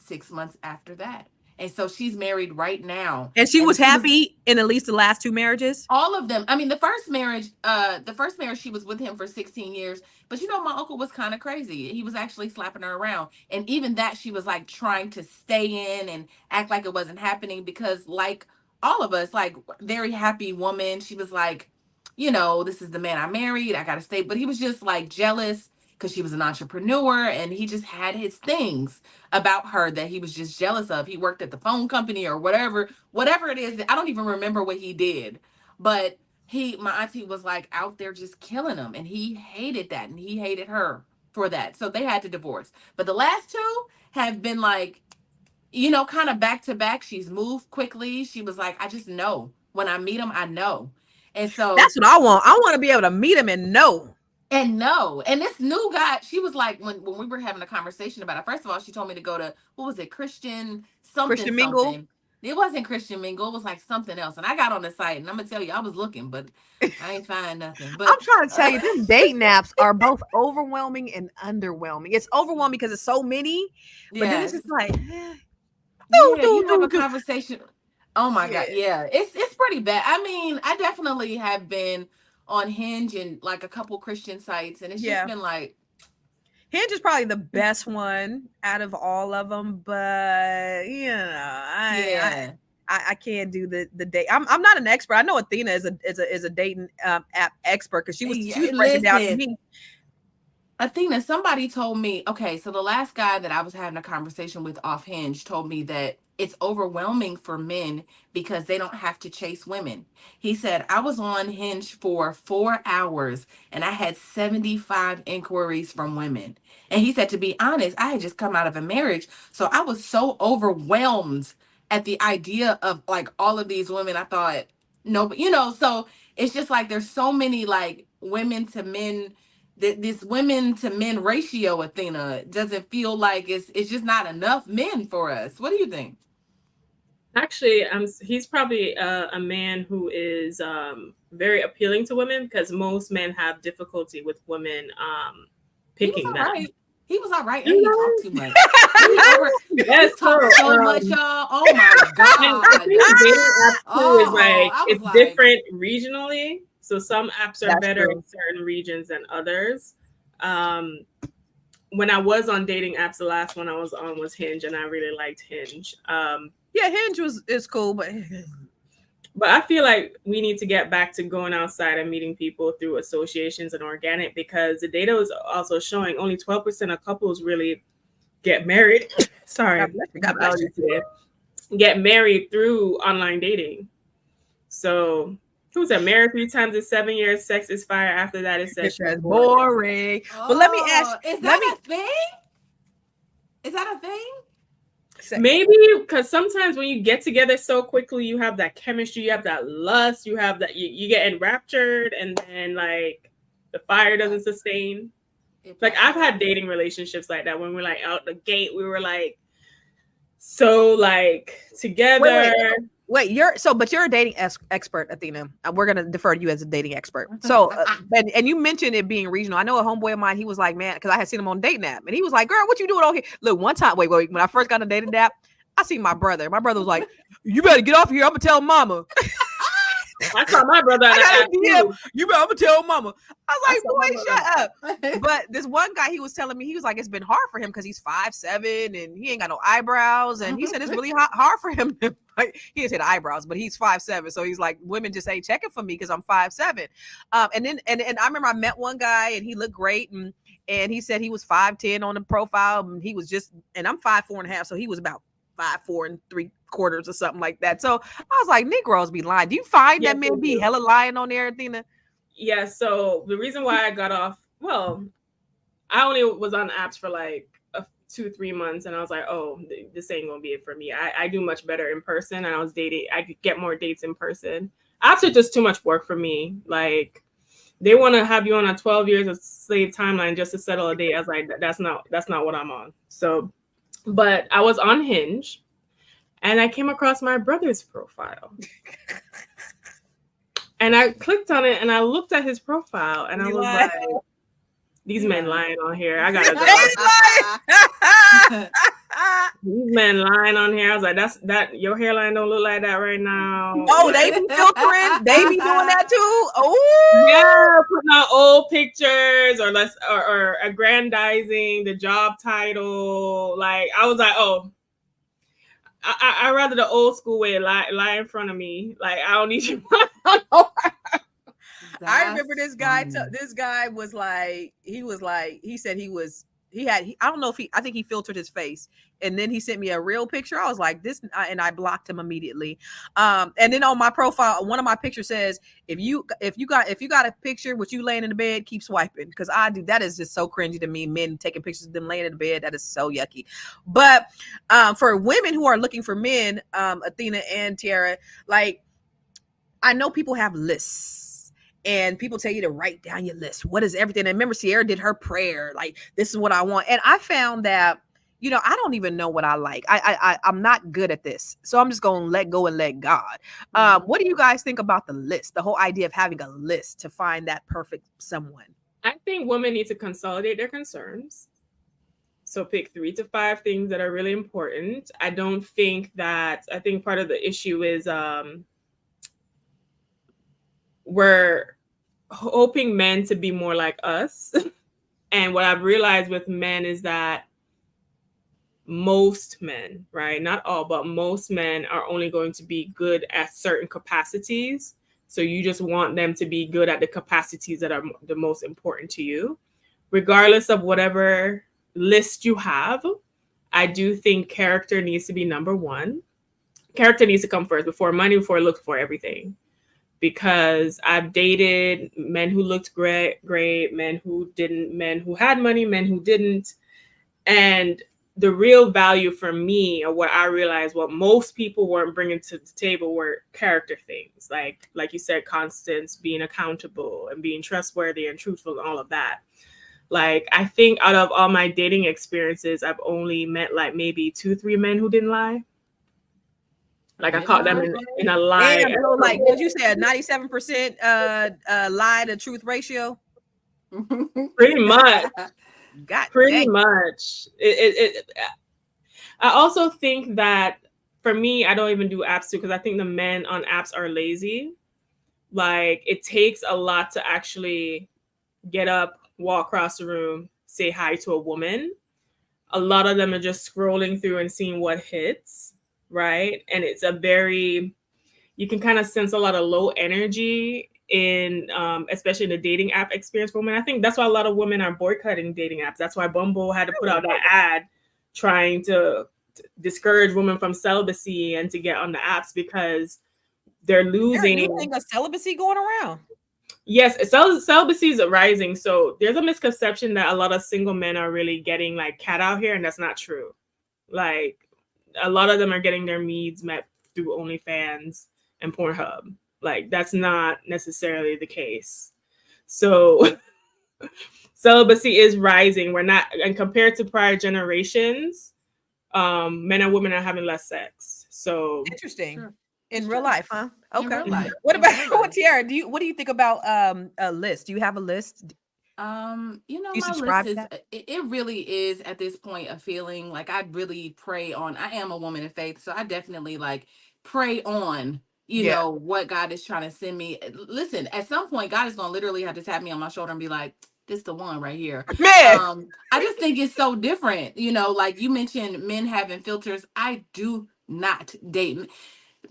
6 months after that. And so she's married right now. And she was happy in at least the last 2 marriages? All of them. I mean, the first marriage, she was with him for 16 years. But my uncle was kind of crazy. He was actually slapping her around. And even that, she was like trying to stay in and act like it wasn't happening because like all of us, like very happy woman, she was like, this is the man I married. I got to stay. But he was just like jealous because she was an entrepreneur and he just had his things about her that he was just jealous of. He worked at the phone company or whatever it is. I don't even remember what he did, but my auntie was like out there just killing him, and he hated that, and he hated her for that. So they had to divorce. But the last 2 have been like, kind of back to back. She's moved quickly. She was like, I just know when I meet him, I know. And so that's what I want. I want to be able to meet him and know. And this new guy, she was like, when we were having a conversation about it, first of all, she told me to go to, what was it, Christian Mingle? It wasn't Christian Mingle. It was like something else. And I got on the site, and I'm going to tell you, I was looking, but I ain't find nothing. But I'm trying to tell you, these dating apps are both overwhelming and underwhelming. It's overwhelming because it's so many, but then it's just like, you have a conversation. Oh my God. Yeah. It's pretty bad. I mean, I definitely have been on Hinge and like a couple Christian sites, and it's just been like, Hinge is probably the best one out of all of them, but I can't do the date. I'm not an expert. I know Athena is a dating app expert because she was breaking down to me. Athena, somebody told me, okay, so the last guy that I was having a conversation with off Hinge told me that it's overwhelming for men because they don't have to chase women. He said, I was on Hinge for 4 hours and I had 75 inquiries from women. And he said, to be honest, I had just come out of a marriage. So I was so overwhelmed at the idea of like all of these women. I thought, no, but so it's just like there's so many like women to men. This women to men ratio, Athena, doesn't feel like it's just not enough men for us. What do you think? Actually, he's probably a man who is very appealing to women because most men have difficulty with women picking them. Right. He was all right, and he talked too much. He talked so much, y'all. Oh my God! It's different regionally. So some apps are better in certain regions than others. When I was on dating apps, the last one I was on was Hinge, and I really liked Hinge. Hinge is cool, but I feel like we need to get back to going outside and meeting people through associations and organic, because the data is also showing only 12% of couples really get married. Sorry, God bless you. God bless you. today. Get married through online dating. So who said married 3 times in 7 years? Sex is fire. After that, it's It's sexual just boring. But let me ask. Is Let that a thing? Is that a thing? Maybe because sometimes when you get together so quickly, you have that chemistry, you have that lust, you have that you get enraptured, and then like the fire doesn't sustain. Like I've had dating relationships like that when we're like out the gate, we were like so like together. Wait, but you're a dating expert, Athena. We're gonna defer to you as a dating expert. So, and you mentioned it being regional. I know a homeboy of mine. He was like, man, because I had seen him on dating app, and he was like, girl, what you doing on here? Look, one time, wait, when I first got on dating app, I seen my brother. My brother was like, you better get off here. I'm gonna tell mama. I saw my brother. I'm gonna tell mama. I was like, boy, shut up. But this one guy, he was telling me, he was like, it's been hard for him because he's 5'7" and he ain't got no eyebrows, and he said it's really hard for him to, like, he didn't say the eyebrows, but he's 5'7", so he's like, women just ain't checking for me because I'm 5'7". And then I remember I met one guy and he looked great, and he said he was 5'10" on the profile, and he was just, and I'm 5'4.5", so he was about 5'4 3/4" or something like that. So I was like, Negroes be lying. Do you find that men be hella lying on there, Athena? Yeah. So the reason why I got off, well, I only was on apps for like 2-3 months, and I was like, oh, this ain't gonna be it for me. I do much better in person, and I could get more dates in person. Apps are just too much work for me. Like they want to have you on a 12 years of slave timeline just to settle a date. I was like, that's not what I'm on. So, but I was on Hinge, and I came across my brother's profile. And I clicked on it, and I looked at his profile, and I was like, these men lying on here. I gotta go. These men lying on here. I was like, that your hairline don't look like that right now. Oh, they be filtering. They be doing that too. Oh, yeah, putting out old pictures or aggrandizing the job title. Like I was like, oh, I rather the old school way, lie in front of me. Like I don't need you. I remember this guy. This guy was like, he said I don't know if I think he filtered his face, and then he sent me a real picture. I was like, this, and I blocked him immediately. And then on my profile, one of my pictures says, if you got a picture with you laying in the bed, keep swiping, because I do. That is just so cringy to me. Men taking pictures of them laying in the bed, that is so yucky. But for women who are looking for men, Athena and Tiara, like, I know people have lists. And people tell you to write down your list. What is everything? And remember, Sierra did her prayer. Like, this is what I want. And I found that, I don't even know what I like. I'm not good at this. So I'm just going to let go and let God. What do you guys think about the list? The whole idea of having a list to find that perfect someone. I think women need to consolidate their concerns. So pick 3 to 5 things that are really important. I think part of the issue is, we're hoping men to be more like us. And what I've realized with men is that most men, right? Not all, but most men are only going to be good at certain capacities. So you just want them to be good at the capacities that are the most important to you. Regardless of whatever list you have, I do think character needs to be number one. Character needs to come first before money, before looks, for everything. Because I've dated men who looked great, men who didn't, men who had money, men who didn't. And the real value for me, or what I realized, what most people weren't bringing to the table, were character things. Like you said, constance, being accountable and being trustworthy and truthful and all of that. Like, I think out of all my dating experiences, I've only met like maybe 2-3 men who didn't lie. Like, I caught them in a lie. Damn, bro, like, did you say a 97% lie to truth ratio? Pretty much. Pretty much. I also think that for me, I don't even do apps too, because I think the men on apps are lazy. Like, it takes a lot to actually get up, walk across the room, say hi to a woman. A lot of them are just scrolling through and seeing what hits. Right. And it's you can kind of sense a lot of low energy in, especially in the dating app experience for women. I think that's why a lot of women are boycotting dating apps. That's why Bumble had to put out that ad trying to discourage women from celibacy and to get on the apps because they're losing. There's a new thing of celibacy going around. Yes, celibacy is rising. So there's a misconception that a lot of single men are really getting like cat out here, and that's not true. Like a lot of them are getting their needs met through OnlyFans and Pornhub. Like that's not necessarily the case. So celibacy is rising. We're not, and compared to prior generations, men and women are having less sex. So Interesting. Sure. In real life, huh? In Okay. real life. What In about real life. Tiara? What do you think about a list? Do you have a list? You know, You my subscribe list to is that? it really is at this point a feeling like I really pray on. I am a woman of faith, so I definitely like pray on, you Yeah. know, what God is trying to send me. Listen, at some point, God is gonna literally have to tap me on my shoulder and be like, this the one right here. Man. I just think it's so different, you know, like you mentioned men having filters. I do not date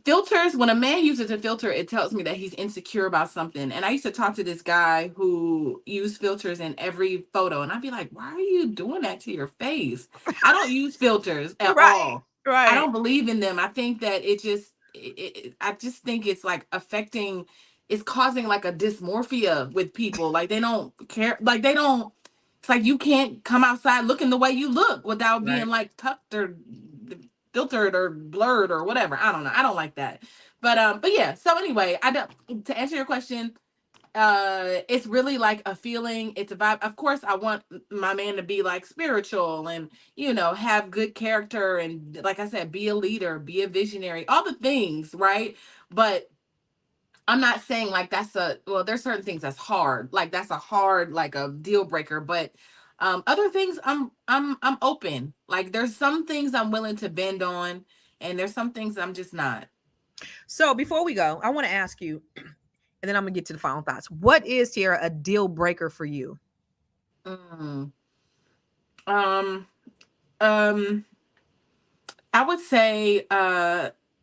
filters. When a man uses a filter, it tells me that he's insecure about something. And I used to talk to this guy who used filters in every photo, and I'd be like, why are you doing that to your face? I don't use filters at Right. all. I Right. don't believe in them. I think that I just think it's like affecting, it's causing like a dysmorphia with people. Like they don't care, like they don't, it's like you can't come outside looking the way you look without being like tucked or filtered or blurred or whatever. I don't know. I don't like that. But yeah. So anyway, I don't, to answer your question, it's really like a feeling, it's a vibe. Of course, I want my man to be like spiritual and, you know, have good character and, like I said, be a leader, be a visionary, all the things, right? But I'm not saying like that's a, well, there's certain things that's hard, like that's a hard, like a deal breaker. But other things I'm open. Like there's some things I'm willing to bend on, and there's some things I'm just not. So before we go, I want to ask you, and then I'm gonna get to the final thoughts. What is, Tiara, a deal breaker for you? Mm. Um, um, I would say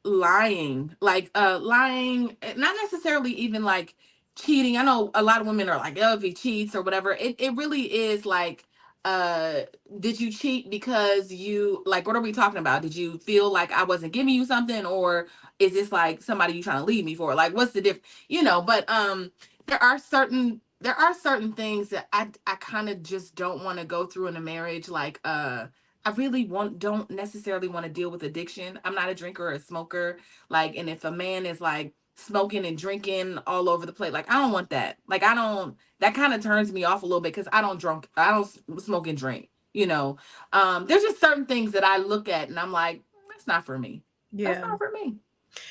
lying. Like lying, not necessarily even like cheating. I know a lot of women are like, oh, if he cheats or whatever. It really is like, uh did you cheat because you, like, what are we talking about? Did you feel like I wasn't giving you something, or is this like somebody you trying to leave me for? Like what's the difference? You know, but there are certain things that I kind of just don't want to go through in a marriage. Like I really don't necessarily want to deal with addiction. I'm not a drinker or a smoker. Like, and if a man is like smoking and drinking all over the place, like I don't want that. Like I don't, that kind of turns me off a little bit because I don't smoke and drink, you know. There's just certain things that I look at and I'm like, that's not for me. That's Yeah. not for me.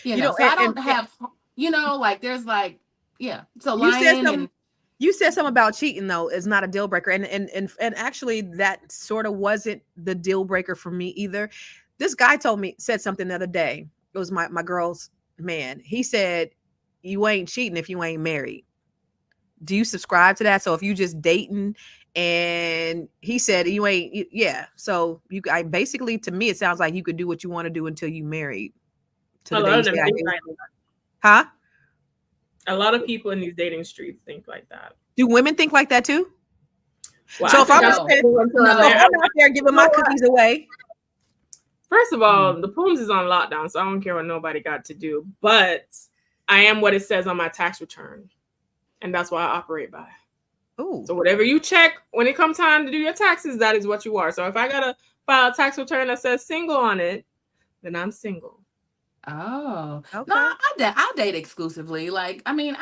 You You know, know, so I don't have, you know, like there's like, yeah. So you said lying something. and You said something about cheating though is not a deal breaker, and actually that sort of wasn't the deal breaker for me either. This guy said something the other day. It was my girl's man. He said, "You ain't cheating if you ain't married." Do you subscribe to that? So if you just dating, and he said you ain't, yeah. So I basically, to me, it sounds like you could do what you want to do until you married. To a the day lot you of them say, think like that. huh? A lot of people in these dating streets think like that. Do women think like that too? Well, So I if I'm think out No. there, No. if I'm out there giving my cookies away, first of all, the Pooms is on lockdown, so I don't care what nobody got to do. But I am what it says on my tax return, and that's what I operate by. ooh, So whatever you check when it comes time to do your taxes, that is what you are. So if I gotta file a tax return that says single on it, then I'm single. Oh, no, okay. I'll date exclusively. Like, I mean,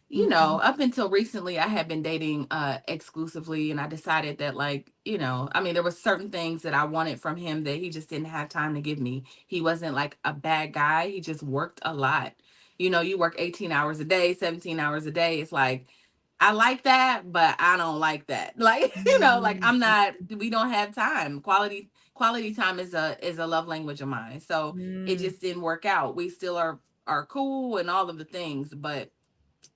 you know, Mhm. up until recently, I had been dating exclusively, and I decided that, like, you know, I mean, there were certain things that I wanted from him that he just didn't have time to give me. He wasn't like a bad guy. He just worked a lot. You know, you work 18 hours a day, 17 hours a day. It's like, I like that, but I don't like that. Like, you know, like we don't have time. Quality time is a love language of mine. So it Mm. just didn't work out. We still are cool and all of the things, but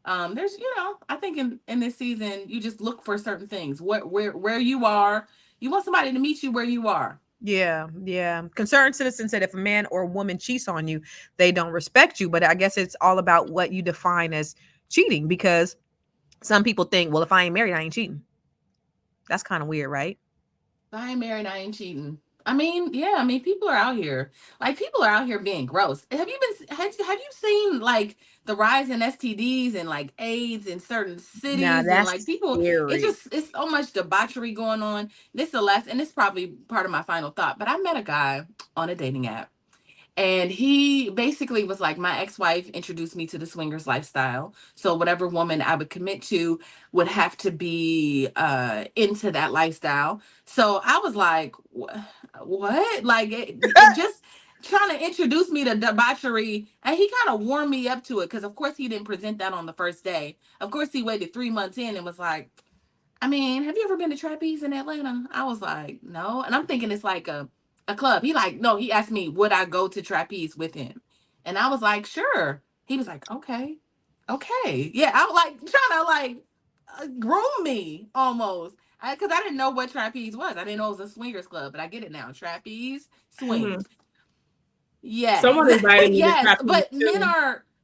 there's, you know, I think in this season you just look for certain things. Where you are, you want somebody to meet you where you are. Yeah, yeah. Concerned citizen said if a man or a woman cheats on you, they don't respect you. But I guess it's all about what you define as cheating, because some people think, well, if I ain't married, I ain't cheating. That's kind of weird, right? If I ain't married, I ain't cheating. I mean, yeah, I mean, people are out here. Like, people are out here being gross. Have you seen like the rise in STDs and like AIDS in certain Now cities and like that's people, scary. it's so much debauchery going on. This is the last, and this is probably part of my final thought, but I met a guy on a dating app. And he basically was like, my ex-wife introduced me to the swingers lifestyle. So whatever woman I would commit to would have to be into that lifestyle. So I was like, what? Like it just trying to introduce me to debauchery. And he kind of warmed me up to it because of course he didn't present that on the first day. Of course he waited 3 months in and was like, I mean, have you ever been to Trapeze in Atlanta? I was like, no. And I'm thinking it's like a club. He like, no, he asked me, would I go to Trapeze with him? And I was like, sure. He was like, okay. Okay. Yeah, I was like trying to like groom me almost. Because I didn't know what Trapeze was. I didn't know it was a swingers club, but I get it now. Trapeze Mhm. swings. Yes. Someone invited me to Yes. trapeze But too.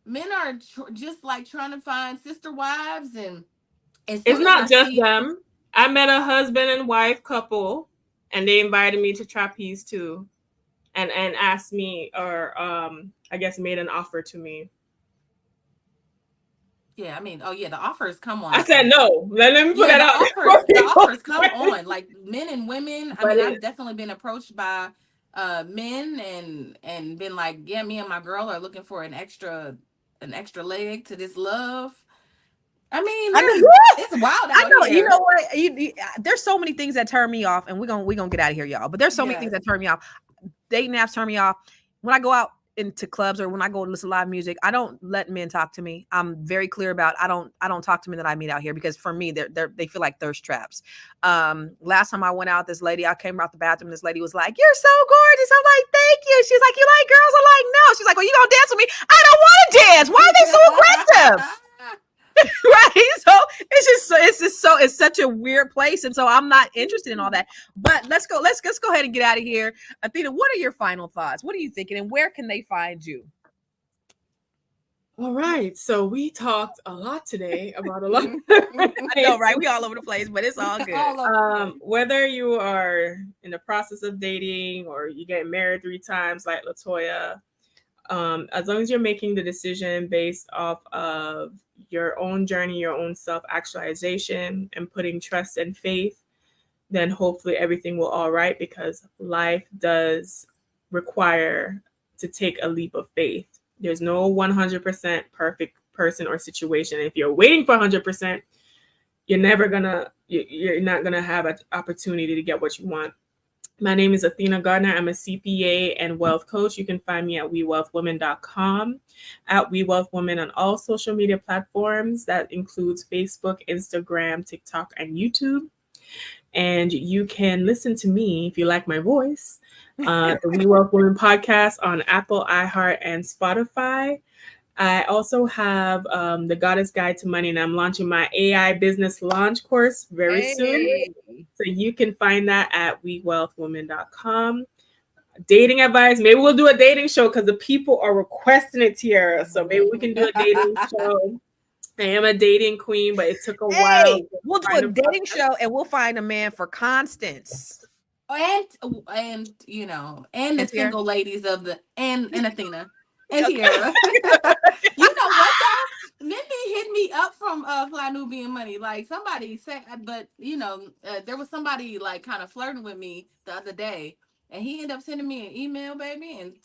men are just like trying to find sister wives, and as It's soon as I not just see them. I met a husband and wife couple, and they invited me to trapeze too, and asked me, or I guess made an offer to me. Yeah, I mean, oh yeah, the offers come I on. said no. Let me put Yeah, that out there for the people. offers come on. Like men and women. I But mean, it, I've definitely been approached by men and been like, yeah, me and my girl are looking for an extra leg to this love. I mean, I know. it's wild I out know. You here. know what? There's so many things that turn me off, and we're gonna get out of here, y'all. But there's so many things Yes. that turn me off. Dating apps turn me off. When I go out into clubs or when I go listen to live music, I don't let men talk to me. I'm very clear about I don't talk to men that I meet out here because for me they feel like thirst traps. Last time I went out, this lady, I came out the bathroom, this lady was like, "You're so gorgeous." I'm like, "Thank you." She's like, "You like girls?" I'm like, "No." She's like, "Well, you gonna dance with me?" I don't want to dance. Why are they so aggressive? Right? So it's such a weird place. And so I'm not interested in all that. But let's go ahead and get out of here. Athena, what are your final thoughts? What are you thinking? And where can they find you? all right. So we talked a lot today about a lot. I know, right? We all over the place, but it's all good. All over. Whether you are in the process of dating or you get married 3 times like LeToya, as long as you're making the decision based off of your own journey, your own self-actualization, and putting trust and faith, then hopefully everything will all right, because life does require to take a leap of faith. There's no 100% perfect person or situation. If you're waiting for 100%, you're not gonna have an opportunity to get what you want. My name is Athena Gardner. I'm a CPA and wealth coach. You can find me at wewealthwomen.com, at wewealthwomen on all social media platforms. That includes Facebook, Instagram, TikTok, and YouTube. And you can listen to me if you like my voice, the We Wealth Women podcast on Apple, iHeart, and Spotify. I also have the Goddess Guide to Money, and I'm launching my AI business launch course very soon. So you can find that at wewealthwomen.com. Dating advice. Maybe we'll do a dating show because the people are requesting it, Tiara. So maybe we can do a dating show. I am a dating queen, but it took a while. Hey, we'll do a dating show and we'll find a man for Constance. And you know, and the And Tiara? single ladies of the and Athena and Tiara. You know what though? Men be hitting me up from Fly Nubian Money. Like somebody said, but you know, there was somebody like kind of flirting with me the other day, and he ended up sending me an email, baby, and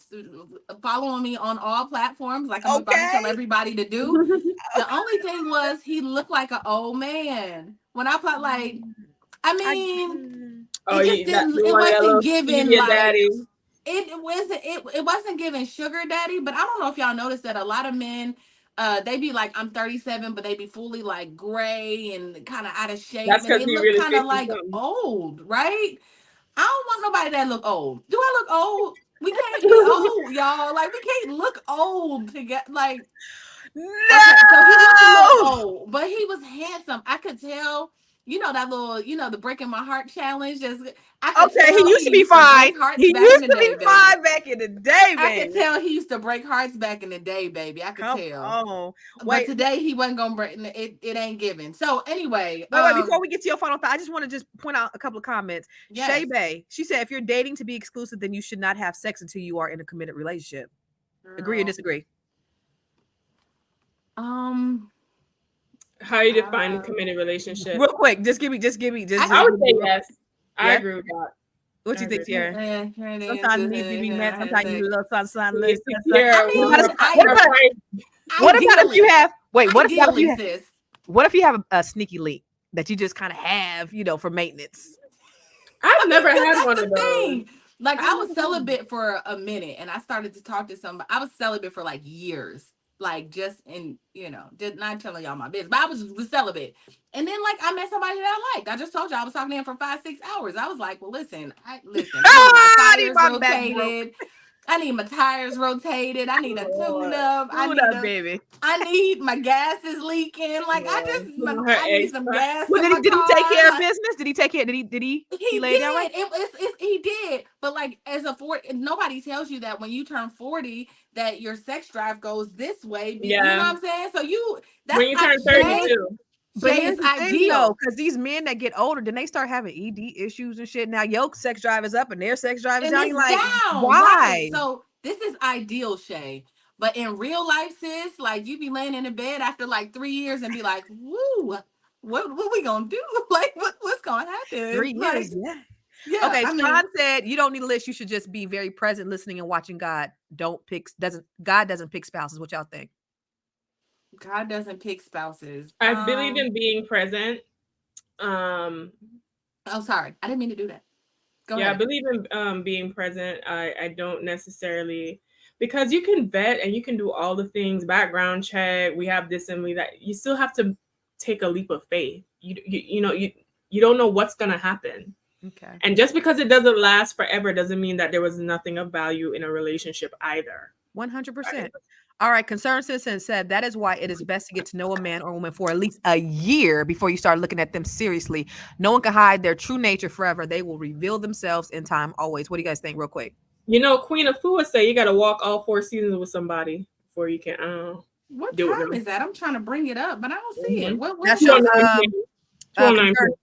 following me on all platforms, like I'm about to tell everybody to do. The only thing was he looked like an old man. When I played, like, I mean, it just didn't. It wasn't given like daddy. it wasn't giving sugar daddy. But I don't know if y'all noticed that a lot of men, they be like, I'm 37, but they be fully like gray and kind of out of shape, That's and they because look really kind of like old, right? I don't want nobody that look old. Do I look old? We can't be old, y'all. Like we can't look old to get like. No. Okay, so he looked a little old, but he was handsome. I could tell you know that little, the breaking my heart challenge. Just I could Okay, he tell used to be fine. break hearts He back in used the to day, be baby. fine back in the day, I could baby. tell he used to break hearts back in the day, baby. I could Come tell. on. But Wait, today he wasn't gonna break it. It ain't given. So anyway, wait, before we get to your final thought, I just want to just point out a couple of comments. yes. Shay Bay, she said, if you're dating to be exclusive, then you should not have sex until you are in a committed relationship. Agree or Girl. disagree? How you define committed relationship? Real quick, just give me. I would say yes. I Yes? agree with that. What you I think, agree. Sierra? Sometimes Sometimes you need to be met. Sometimes you need a little sun. Yeah, I mean, What about if you have? Wait, what if you have? sis? What if you have a sneaky link that you just kind of have, for maintenance? I've never had That's one the of those. thing. Like I was never had one. celibate for a minute, and I started to talk to somebody. I was celibate for like years, like just in just not telling y'all my business, but I was celibate. And then like I met somebody that I liked. I just told you I was talking to him for 5-6 hours. I was like, well, listen. I need my tires rotated. I need my tires rotated. I need a tune up. Baby. I need my gas is leaking. Like I need some gas. Well, in did my he take car. care of business? Did he take care? Did he? He lay did. down right? He did. But like as a 40, nobody tells you that when you turn 40, that your sex drive goes this way. You know what I'm saying? So that's when you turn 32. But Shay here's is the thing, ideal. though, because these men that get older, then they start having ED issues and shit. Now your sex drive is up and their sex drive is down. You're like, why? Right. So this is ideal, Shay. But in real life, sis, like you be laying in the bed after like 3 years and be like, woo, what we gonna do? Like what's gonna happen? 3 years, like, yeah. Okay, Sean said you don't need a list. You should just be very present, listening, and watching God. God doesn't pick spouses. What y'all think? God doesn't pick spouses. I believe in being present. Oh, sorry. I didn't mean to do that. Go ahead. I believe in being present. I don't necessarily, because you can vet and you can do all the things, background check, we have this and we that. You still have to take a leap of faith. You don't know what's gonna happen. Okay. And just because it doesn't last forever doesn't mean that there was nothing of value in a relationship either. 100%. All right. Concerned Citizen said that is why it is best to get to know a man or woman for at least a year before you start looking at them seriously. No one can hide their true nature forever. They will reveal themselves in time always. What do you guys think, real quick? Queen of Fua say you got to walk all 4 seasons with somebody before you can. What time is that? I'm trying to bring it up, but I don't see it. What That's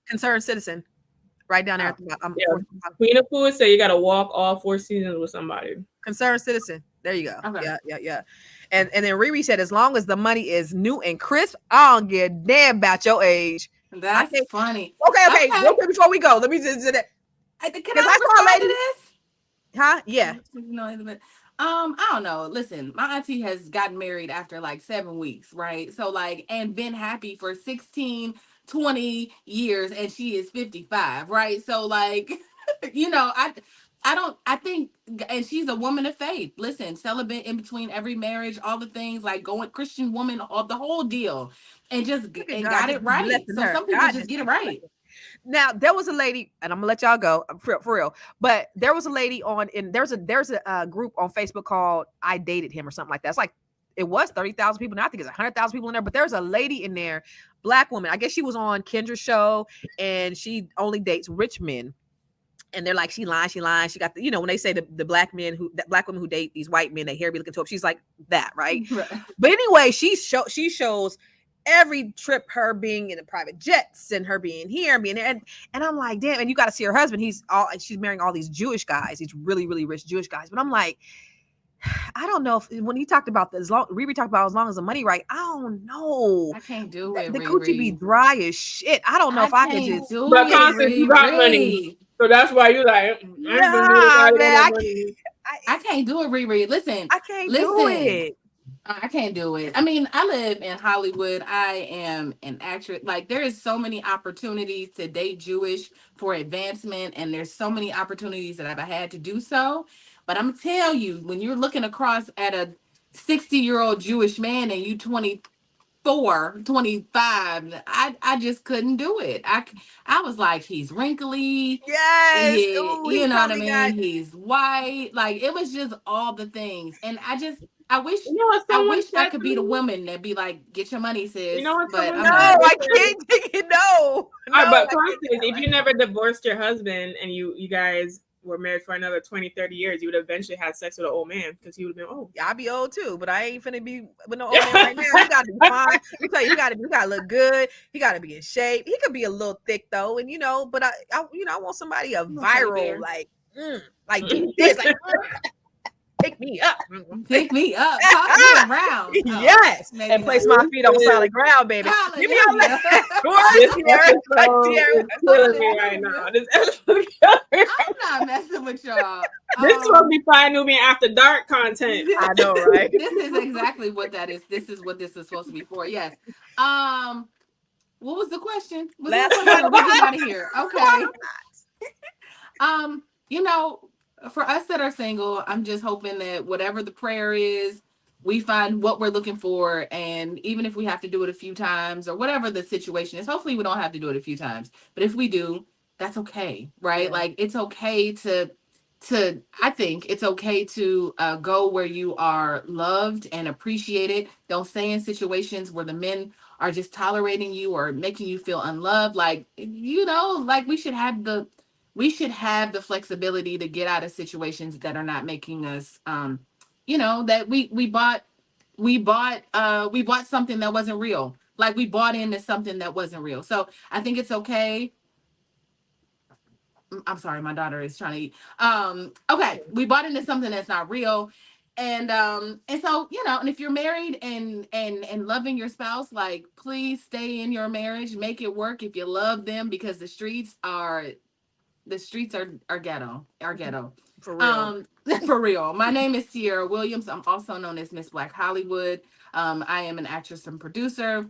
Concerned Citizen. Right down there at the bottom. Queen of Fua say you got to walk all 4 seasons with somebody. Concerned Citizen. There you go. Okay. Yeah. And then Riri said, as long as the money is new and crisp, I don't give a damn about your age. That's funny. Okay. Real quick before we go, let me just do that. Can I respond to this? Huh? Yeah. I don't know. Listen, my auntie has gotten married after like 7 weeks, right? So like, and been happy for 16, 20 years, and she is 55, right? So like, I think, and she's a woman of faith. Listen, celibate in between every marriage, all the things, like going Christian woman, all the whole deal, and got it right. So some people just get it right. Now there was a lady, and I'm gonna let y'all go for real. But there was a lady there's a group on Facebook called "I Dated Him" or something like that. It's like it was 30,000 people. Now I think it's 100,000 people in there. But there's a lady in there, Black woman. I guess she was on Kendra's show, and she only dates rich men. And they're like, she lying. She got the, when they say the black women who date these white men, they hair be looking to them. She's like that, right? But anyway, she shows every trip, her being in the private jets and her being here and being there. And I'm like, damn. And you got to see her husband. She's marrying all these Jewish guys, these really, really rich Jewish guys. But I'm like, I don't know if when he talked about Riri talked about as long as the money right. I don't know. I can't do it. The coochie be dry as shit. I don't know if I could just do but it. Constance, you got money, so that's why you like. I can't do it, Riri. Listen, I can't do it. I can't do it. I mean, I live in Hollywood. I am an actress. Like, there is so many opportunities to date Jewish for advancement, and there's so many opportunities that I've had to do so. But I'm tell you, when you're looking across at a 60-year-old Jewish man and you 24, 25, I just couldn't do it. I was like, he's wrinkly. Yes. You know what I mean? He's white. Like, it was just all the things. And I wish You know what I someone wish I said could to be the me? woman that be like, get your money, sis. You know what But someone I'm No, said? not. I can't take it. No. All right, No, but I for can't do instance, that if way. you never divorced your husband and you guys were married for another 20, 30 years, you would eventually have sex with an old man because he would have been old. I'll be old too, but I ain't finna be with no old man right now. You gotta be fine. You tell you gotta look good. He gotta be in shape. He could be a little thick though, and but I want somebody a little teddy bear. viral like do this, like pick me up. Pick me up, toss me around. Oh, Yes, maybe and place not. my feet on solid ground, baby. Give me a Hallelujah. This Tierra. episode is killing me right now. This episode is killing me. I'm not messing with y'all. This is supposed to be Fire Nubian After Dark content. I know, right? This is exactly what that is. This is what this is supposed to be for. Yes. What was the question? Was there a Last question or one. we get out of here? Okay. For us that are single, I'm just hoping that whatever the prayer is, we find what we're looking for. And even if we have to do it a few times or whatever the situation is, hopefully we don't have to do it a few times. But if we do, that's okay, right? Yeah. Like it's okay I think it's okay to go where you are loved and appreciated. Don't stay in situations where the men are just tolerating you or making you feel unloved. Like, like we should have the flexibility to get out of situations that are not making us that we bought something that wasn't real. Like we bought into something that wasn't real. So I think it's okay. I'm sorry, my daughter is trying to eat. Okay, we bought into something that's not real. And so, and if you're married and loving your spouse, like please stay in your marriage, make it work if you love them, because the streets are ghetto. For real. For real. My name is Sierra Williams. I'm also known as Miss Black Hollywood. I am an actress and producer.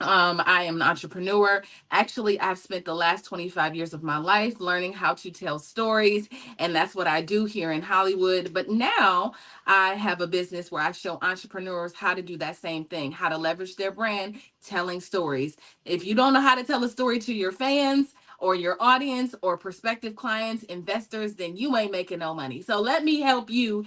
I am an entrepreneur. Actually, I've spent the last 25 years of my life learning how to tell stories, and that's what I do here in Hollywood. But now I have a business where I show entrepreneurs how to do that same thing, how to leverage their brand, telling stories. If you don't know how to tell a story to your fans or your audience or prospective clients, investors, then you ain't making no money. So let me help you,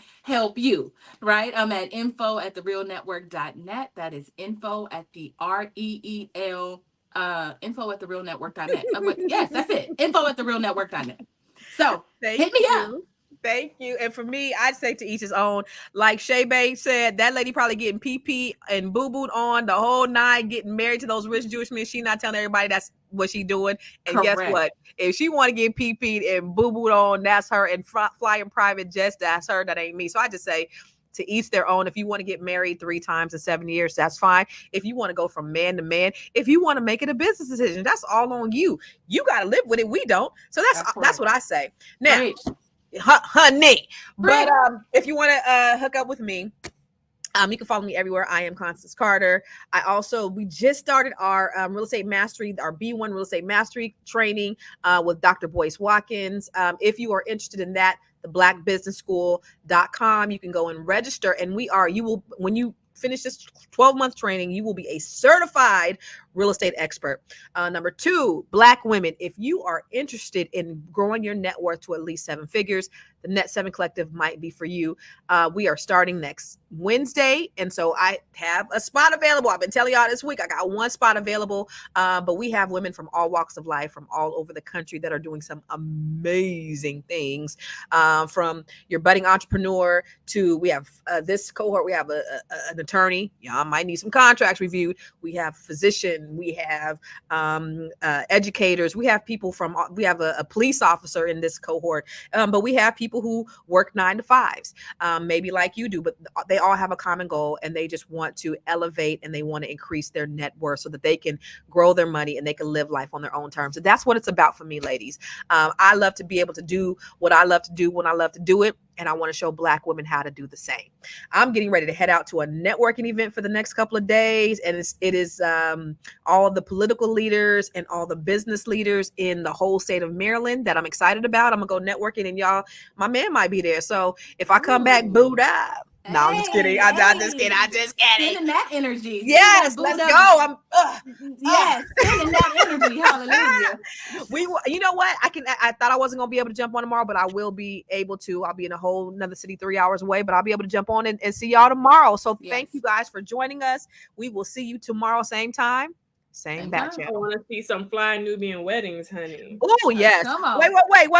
right? I'm at info@therealnetwork.net. That is info at the info@therealnetwork.net. Yes, that's it. info@therealnetwork.net. So hit me up. Thank you. And for me, I'd say to each his own. Like Shay Bay said, that lady probably getting pee and boo-booed on the whole night, getting married to those rich Jewish men. She not telling everybody that's what she doing. And Correct. Guess what? If she want to get pee-peed and boo-booed on, that's her. And flying private jets, that's her. That ain't me. So I just say, to each their own. If you want to get married 3 times in 7 years, that's fine. If you want to go from man to man, if you want to make it a business decision, that's all on you. You got to live with it. We don't. So that's what I say. Now, Great. Honey. Great. But if you want to hook up with me, you can follow me everywhere. I am Constance Carter. We just started our real estate mastery, our B1 real estate mastery training with Dr. Boyce Watkins. If you are interested in that, theblackbusinessschool.com, you can go and register. And when you finish this 12-month training, you will be a certified real estate expert. Number 2, Black women. If you are interested in growing your net worth to at least 7 figures, the Net 7 Collective might be for you. We are starting next Wednesday. And so I have a spot available. I've been telling y'all this week, I got 1 spot available. But we have women from all walks of life, from all over the country that are doing some amazing things. From your budding entrepreneur to, we have this cohort, we have an attorney. Y'all might need some contracts reviewed. We have physicians. We have educators. We have people we have a police officer in this cohort, but we have people who work 9 to 5s, maybe like you do, but they all have a common goal, and they just want to elevate and they want to increase their net worth so that they can grow their money and they can live life on their own terms. And that's what it's about for me, ladies. I love to be able to do what I love to do when I love to do it. And I want to show Black women how to do the same. I'm getting ready to head out to a networking event for the next couple of days. And it is all of the political leaders and all the business leaders in the whole state of Maryland that I'm excited about. I'm going to go networking, and y'all, my man might be there. So if I come back booed up, No, I'm just kidding. I'm just kidding. I'm just kidding. Sending that energy. Yes, let's go. I'm. Yes, sending that energy. Hallelujah. You know what? I thought I wasn't gonna be able to jump on tomorrow, but I will be able to. I'll be in a whole another city 3 hours away, but I'll be able to jump on and see y'all tomorrow. So thank you guys for joining us. We will see you tomorrow, same time, same bat I channel. want to see some fly Nubian weddings, honey. Oh yes. Wait.